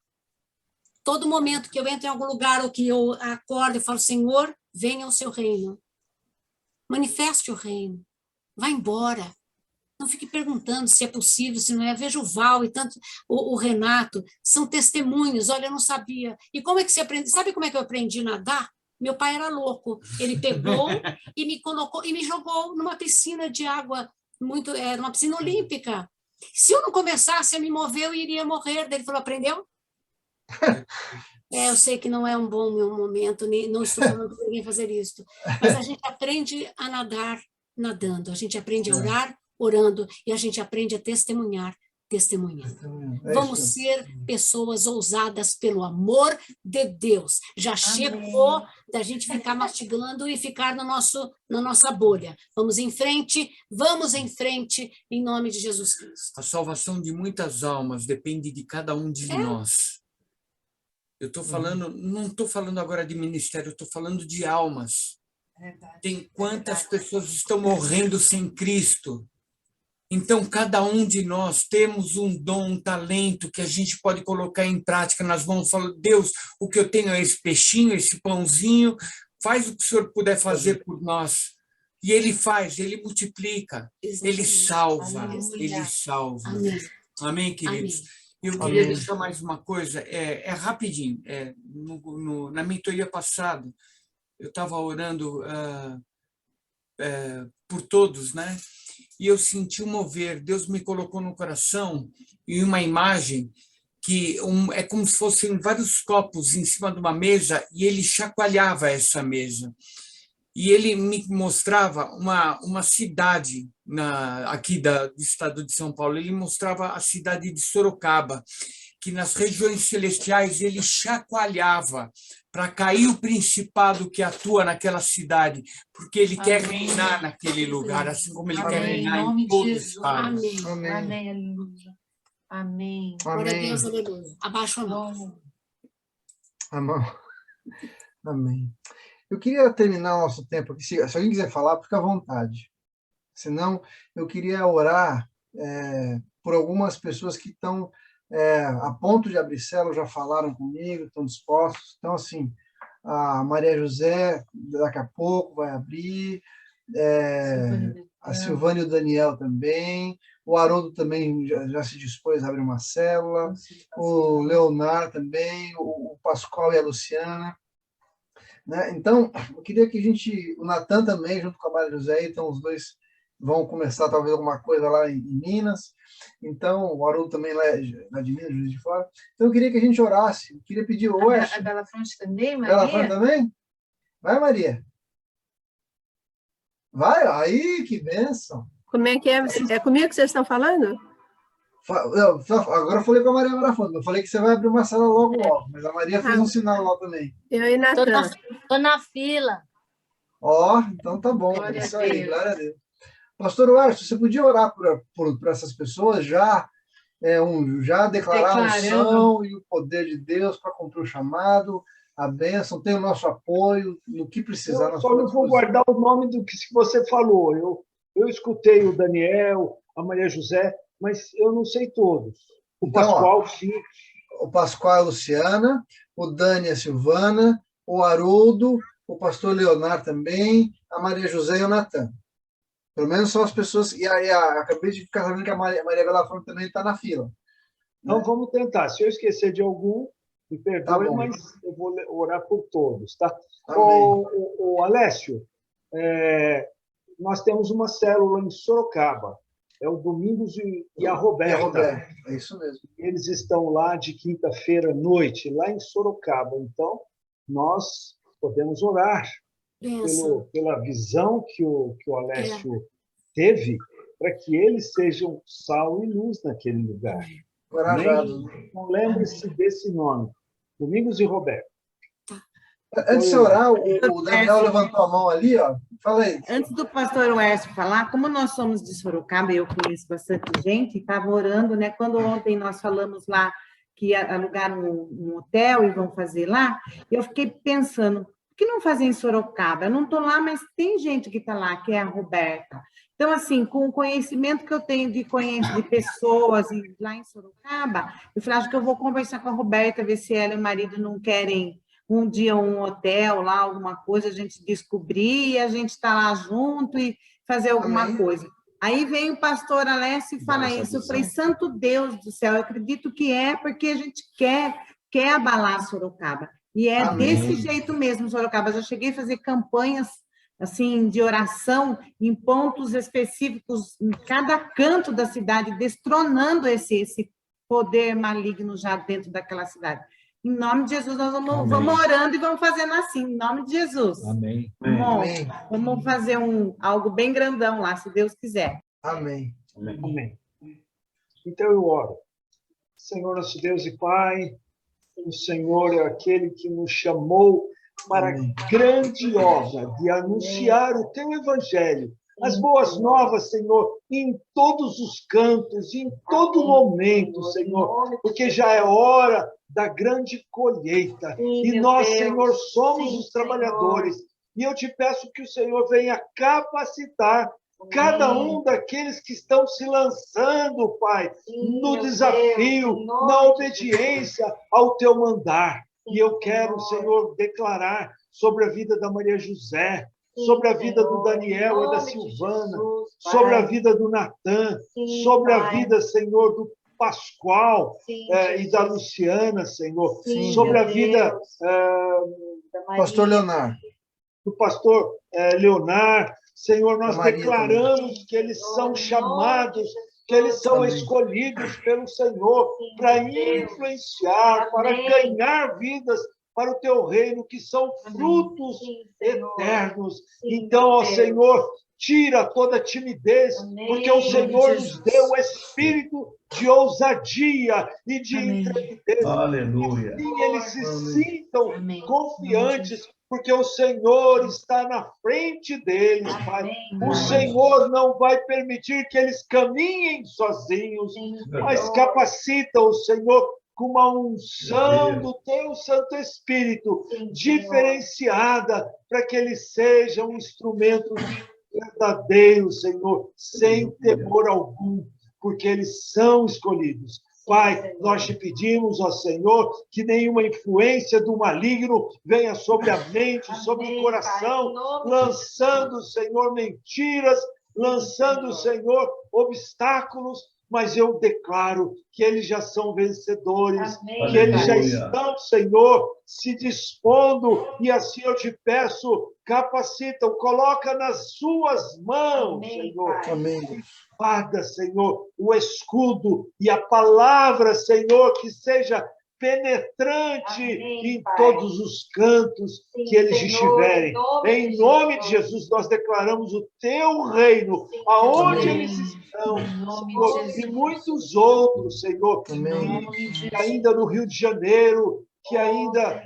Todo momento que eu entro em algum lugar ou que eu acordo e falo, Senhor, venha o seu reino. Manifeste o reino. Vá embora. Não fique perguntando se é possível, se não é. Veja o Val e tanto o Renato. São testemunhos. Olha, eu não sabia. E como é que você aprende? Sabe como é que eu aprendi a nadar? Meu pai era louco. Ele pegou e me colocou e me jogou numa piscina de água, numa piscina olímpica. Se eu não começasse a me mover, eu iria morrer. Daí ele falou, aprendeu? Eu sei que não é um bom momento, não estou falando para ninguém fazer isso, mas a gente aprende a nadar nadando, a gente aprende a orar orando, e a gente aprende a testemunhar testemunhando. Vamos ser pessoas ousadas pelo amor de Deus. Já chegou da gente ficar mastigando e ficar na nossa bolha. Vamos em frente, em nome de Jesus Cristo. A salvação de muitas almas depende de cada um de nós. Eu estou falando, não estou falando agora de ministério, eu estou falando de almas. Tem quantas pessoas estão morrendo sem Cristo? Então, cada um de nós temos um dom, um talento que a gente pode colocar em prática nas mãos e falar, Deus, o que eu tenho é esse peixinho, esse pãozinho, faz o que o Senhor puder fazer por nós. E Ele faz, Ele multiplica, Ele salva, Ele salva. Amém, queridos? Amém. Eu queria deixar mais uma coisa, rapidinho, na mentoria passada, eu estava orando por todos, né? E eu senti um mover, Deus me colocou no coração e uma imagem que é como se fossem vários copos em cima de uma mesa e ele chacoalhava essa mesa. E ele me mostrava uma cidade aqui do estado de São Paulo, ele mostrava a cidade de Sorocaba, que nas regiões celestiais ele chacoalhava para cair o principado que atua naquela cidade, porque ele quer reinar naquele lugar, assim como ele quer reinar em todo o estado. Amém, aleluia. Amém. Glória a Deus, aleluia. Abaixa a mão. Amém. Eu queria terminar o nosso tempo aqui. Se alguém quiser falar, fica à vontade. Senão, eu queria orar por algumas pessoas que estão a ponto de abrir célula, já falaram comigo, estão dispostos. Então, assim, a Maria José, daqui a pouco, vai abrir, a Silvânia e o Daniel também, o Haroldo também já se dispôs a abrir uma célula, o Leonardo também, o Pascoal e a Luciana. Né? Então, eu queria que o Natan também, junto com a Maria José, então os dois vão começar talvez alguma coisa lá em Minas. Então, o Haroldo também lá de Minas, Juiz de Fora. Então, eu queria que a gente orasse. Eu queria pedir hoje. A Bela Fronte também, Maria? Bela Fronte também? Vai, Maria. Vai, aí, que bênção. Como é que é? É comigo que vocês estão falando? Agora eu falei com a Maria Marafona. Eu falei que você vai abrir uma sala logo, mas a Maria fez um sinal lá também. Eu e Natan. Tô na fila. Então tá bom. Glória Isso a aí, Deus. glória a Deus. Pastor Washington, você podia orar por essas pessoas, já declarar a unção e o poder de Deus para cumprir o chamado, a bênção, tem o nosso apoio, no que precisar. Eu só não vou guardar o nome do que você falou. Eu escutei o Daniel, a Maria José, mas eu não sei todos. O Pascoal, sim. O Pascoal e a Luciana, o Dani e a Silvana, o Haroldo, o pastor Leonardo também, a Maria José e o Natan. Pelo menos são as pessoas. E acabei de ficar sabendo que a Maria Bela Fronte também está na fila. Então, vamos tentar. Se eu esquecer de algum, me perdoe, Tá bom. mas eu vou orar por todos, tá? Amém. O Alessio, nós temos uma célula em Sorocaba. É o Domingos e a Roberta. É isso mesmo. Eles estão lá de quinta-feira à noite, lá em Sorocaba. Então, nós podemos orar pela visão que o Alessio teve, para que eles sejam sal e luz naquele lugar. Não lembre-se desse nome. Domingos e Roberto. Antes de orar, o Daniel levantou a mão ali, ó. Fala aí. Antes do pastor Uércio falar, como nós somos de Sorocaba, eu conheço bastante gente, estava orando, né? Quando ontem nós falamos lá que ia alugar um hotel e vão fazer lá, eu fiquei pensando, por que não fazer em Sorocaba? Eu não estou lá, mas tem gente que está lá, que é a Roberta. Então, assim, com o conhecimento que eu tenho de pessoas lá em Sorocaba, eu falei, acho que eu vou conversar com a Roberta, ver se ela e o marido não querem um dia um hotel lá, alguma coisa, a gente descobrir, e a gente está lá junto e fazer alguma coisa. Aí vem o pastor Alessio e fala isso. Eu falei, santo Deus do céu, eu acredito que é porque a gente quer abalar Sorocaba. E é desse jeito mesmo, Sorocaba. Eu já cheguei a fazer campanhas assim, de oração em pontos específicos, em cada canto da cidade, destronando esse poder maligno já dentro daquela cidade. Em nome de Jesus, nós vamos orando e vamos fazendo assim, em nome de Jesus. Amém. Vamos fazer algo bem grandão lá, se Deus quiser. Amém. Amém. Então eu oro. Senhor, nosso Deus e Pai, o Senhor é aquele que nos chamou para a grande obra de anunciar o Teu Evangelho, as boas novas, Senhor, em todos os cantos, em todo momento, Senhor, porque já é hora da grande colheita. E nós, Senhor, somos os trabalhadores. E eu te peço que o Senhor venha capacitar cada um daqueles que estão se lançando, Pai, no desafio, na obediência ao Teu mandar. E eu quero, Senhor, declarar sobre a vida da Maria José, sobre a vida do Daniel e da Silvana, sobre a vida do Natan, sobre a vida, Senhor, do Pascoal e da Luciana, Senhor, sobre a vida pastor Leonardo. Do pastor Leonardo. Senhor, nós declaramos que eles são chamados, que eles são escolhidos pelo Senhor para influenciar, para ganhar vidas para o teu reino, que são frutos eternos. Então, ó Senhor, tira toda timidez, porque o Senhor nos deu o espírito de ousadia e de intrepidez. Aleluia. E eles se sintam confiantes, porque o Senhor está na frente deles, Pai. O Senhor não vai permitir que eles caminhem sozinhos, mas capacita o Senhor com uma unção do Teu Santo Espírito diferenciada, para que eles sejam instrumentos verdadeiros, Senhor, sem temor algum, porque eles são escolhidos. Pai, nós te pedimos, ó Senhor, que nenhuma influência do maligno venha sobre a mente, sobre o coração, lançando, Senhor, mentiras, lançando, Senhor, obstáculos, mas eu declaro que eles já são vencedores, que eles já estão, Senhor, se dispondo, e assim eu te peço, capacita, coloca nas suas mãos, Senhor. Amém. Guarda, Senhor, o escudo e a palavra, Senhor, que seja penetrante em todos os cantos que eles estiverem. Em nome de Jesus, nós declaramos o teu reino, aonde eles estão, Senhor, e muitos outros, Senhor, que ainda no Rio de Janeiro, que ainda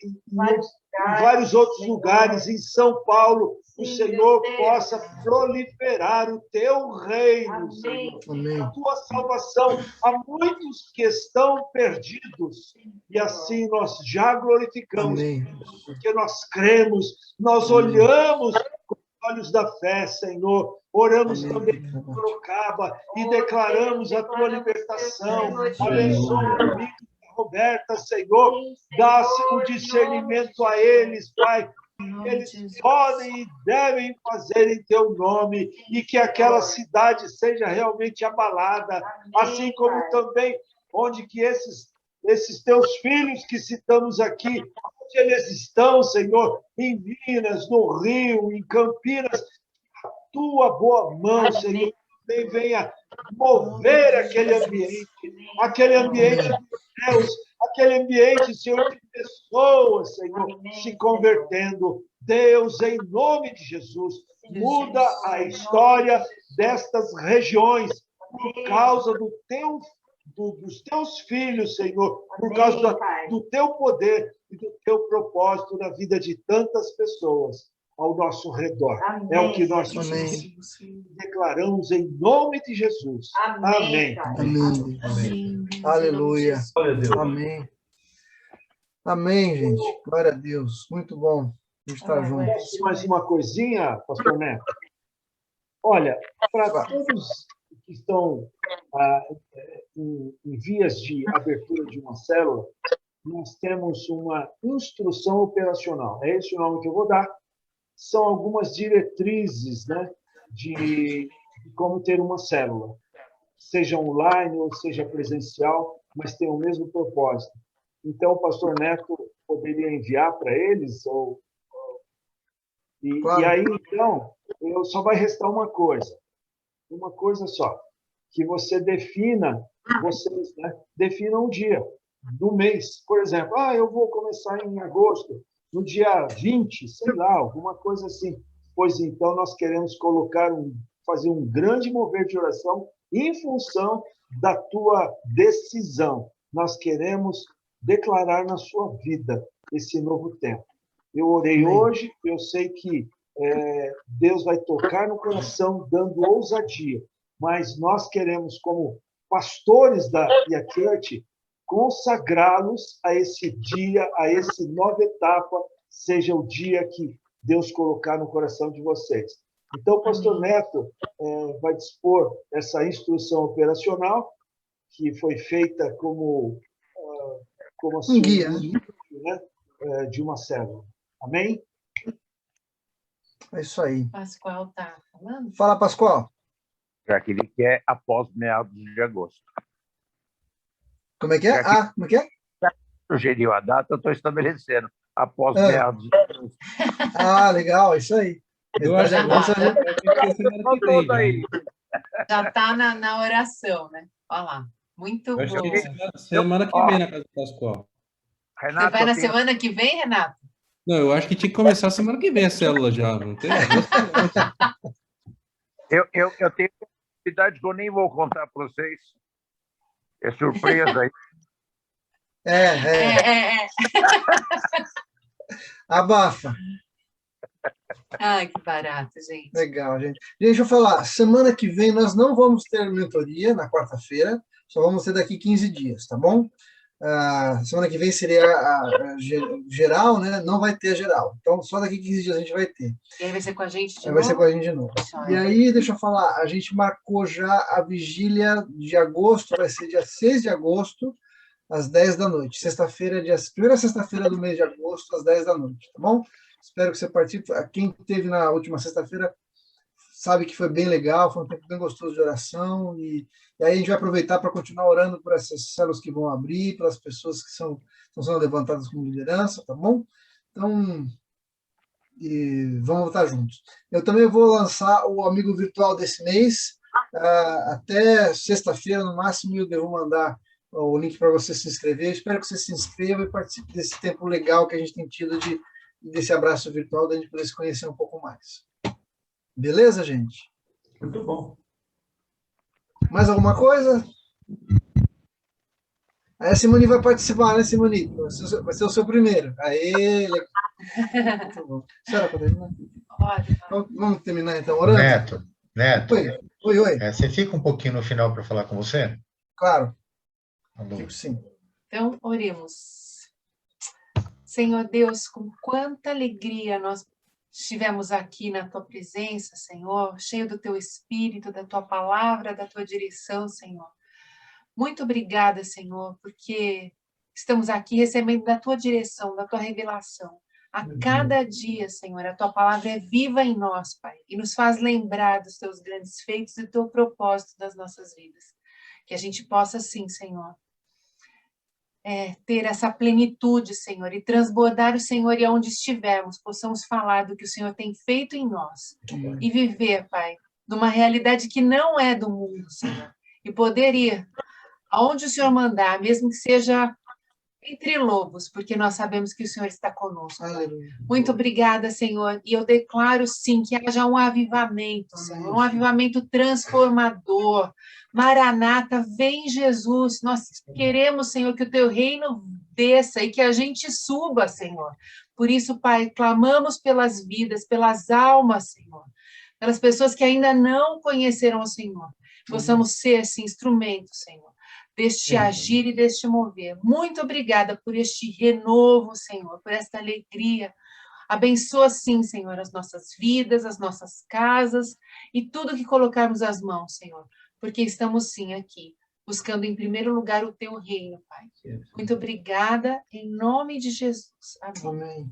em vários outros lugares, em São Paulo, o Senhor possa proliferar o teu reino, Senhor, a tua salvação. Há muitos que estão perdidos, e assim nós já glorificamos, porque nós cremos, nós olhamos com os olhos da fé, Senhor, oramos também por Sorocaba e declaramos a tua libertação. Abençoa o amigo Roberta, Senhor, dá o discernimento a eles, Pai, eles podem e devem fazer em teu nome, e que aquela cidade seja realmente abalada, assim como também onde que esses teus filhos que citamos aqui, onde eles estão, Senhor, em Minas, no Rio, em Campinas, a tua boa mão, Senhor, também venha mover aquele ambiente de Deus, aquele ambiente, Senhor, de pessoas, Senhor, se convertendo. Deus, em nome de Jesus, muda a história destas regiões por causa dos teus filhos, Senhor, por causa do teu poder e do teu propósito na vida de tantas pessoas ao nosso redor. É o que nós declaramos em nome de Jesus. Amém. Amém. Aleluia. Amém. Amém, gente. Glória a Deus. Muito bom estar juntos. Mais uma coisinha, pastor Neto. Olha, para todos que estão em vias de abertura de uma célula, nós temos uma instrução operacional. É esse o nome que eu vou dar. São algumas diretrizes, né, de como ter uma célula, seja online ou seja presencial, mas tem o mesmo propósito. Então, o pastor Neto poderia enviar para eles? E aí, então, só vai restar uma coisa só, que você vocês, né, definam um dia do mês. Por exemplo, eu vou começar em agosto, no dia 20, sei lá, alguma coisa assim. Pois então, nós queremos fazer um grande mover de oração em função da tua decisão. Nós queremos declarar na sua vida esse novo tempo. Eu orei hoje, eu sei que Deus vai tocar no coração, dando ousadia, mas nós queremos, como pastores da Via Church, consagrá-los a esse dia, a essa nova etapa, seja o dia que Deus colocar no coração de vocês. Então, o pastor Neto vai dispor essa instrução operacional, que foi feita como um guia, né, de uma célula. Amém? É isso aí. Pascoal está falando? Fala, Pascoal. Já que ele quer após meados de agosto. Como é que é? Como é que é? Sugeriu a data, eu estou estabelecendo. Após meados de agosto. Legal, isso aí. Eu acho que já está na oração, né? Olha lá. Muito bom. Semana que vem na casa do Pascoal. Renato, você vai na semana que vem, Renato? Não, eu acho que tinha que começar semana que vem a célula já, não tem? Eu tenho uma novidade que eu nem vou contar para vocês. É surpresa aí. Abafa. Ai, que barato, gente. Legal, gente. Gente, deixa eu falar. Semana que vem nós não vamos ter mentoria na quarta-feira, só vamos ter daqui 15 dias, tá bom? Semana que vem seria a geral, né? Não vai ter a geral. Então, só daqui 15 dias a gente vai ter. E aí vai ser com a gente de novo? Vai ser com a gente de novo. E aí, deixa eu falar, a gente marcou já a vigília de agosto, vai ser dia 6 de agosto, às 10 da noite. Sexta-feira, primeira sexta-feira do mês de agosto, às 10 da noite, tá bom? Espero que você participe. Quem esteve na última sexta-feira sabe que foi bem legal, foi um tempo bem gostoso de oração, e aí a gente vai aproveitar para continuar orando por essas células que vão abrir, pelas pessoas que estão sendo levantadas como liderança, tá bom? Então, vamos estar juntos. Eu também vou lançar o amigo virtual desse mês, até sexta-feira, no máximo, eu devo mandar o link para você se inscrever. Espero que você se inscreva e participe desse tempo legal que a gente tem tido desse abraço virtual, da gente poder se conhecer um pouco mais. Beleza, gente? Muito bom. Mais alguma coisa? Aí a Simone vai participar, né, Simone? Vai ser o seu primeiro. Aê, legal. Muito bom. Senhora, pode terminar? Vamos terminar, então, orando? Neto. Oi. Você fica um pouquinho no final para falar com você? Claro. Fico, sim. Então, oremos. Senhor Deus, com quanta alegria nós estivemos aqui na tua presença, Senhor, cheio do teu espírito, da tua palavra, da tua direção, Senhor. Muito obrigada, Senhor, porque estamos aqui recebendo da tua direção, da tua revelação. A cada dia, Senhor, a tua palavra é viva em nós, Pai, e nos faz lembrar dos teus grandes feitos e do teu propósito das nossas vidas. Que a gente possa, sim, Senhor, ter essa plenitude, Senhor, e transbordar o Senhor, e aonde estivermos, possamos falar do que o Senhor tem feito em nós. E viver, Pai, numa realidade que não é do mundo, Senhor. E poder ir aonde o Senhor mandar, mesmo que seja entre lobos, porque nós sabemos que o Senhor está conosco. Muito obrigada, Senhor. E eu declaro, sim, que haja um avivamento, Senhor, um avivamento transformador. Maranata, vem Jesus. Nós queremos, Senhor, que o teu reino desça e que a gente suba, Senhor. Por isso, Pai, clamamos pelas vidas, pelas almas, Senhor, pelas pessoas que ainda não conheceram o Senhor. Possamos ser, sim, instrumentos, Senhor, deste agir e deste mover. Muito obrigada por este renovo, Senhor, por esta alegria. Abençoa, sim, Senhor, as nossas vidas, as nossas casas e tudo que colocarmos as mãos, Senhor, porque estamos, sim, aqui, buscando em primeiro lugar o teu reino, Pai. Muito obrigada, em nome de Jesus. Amém.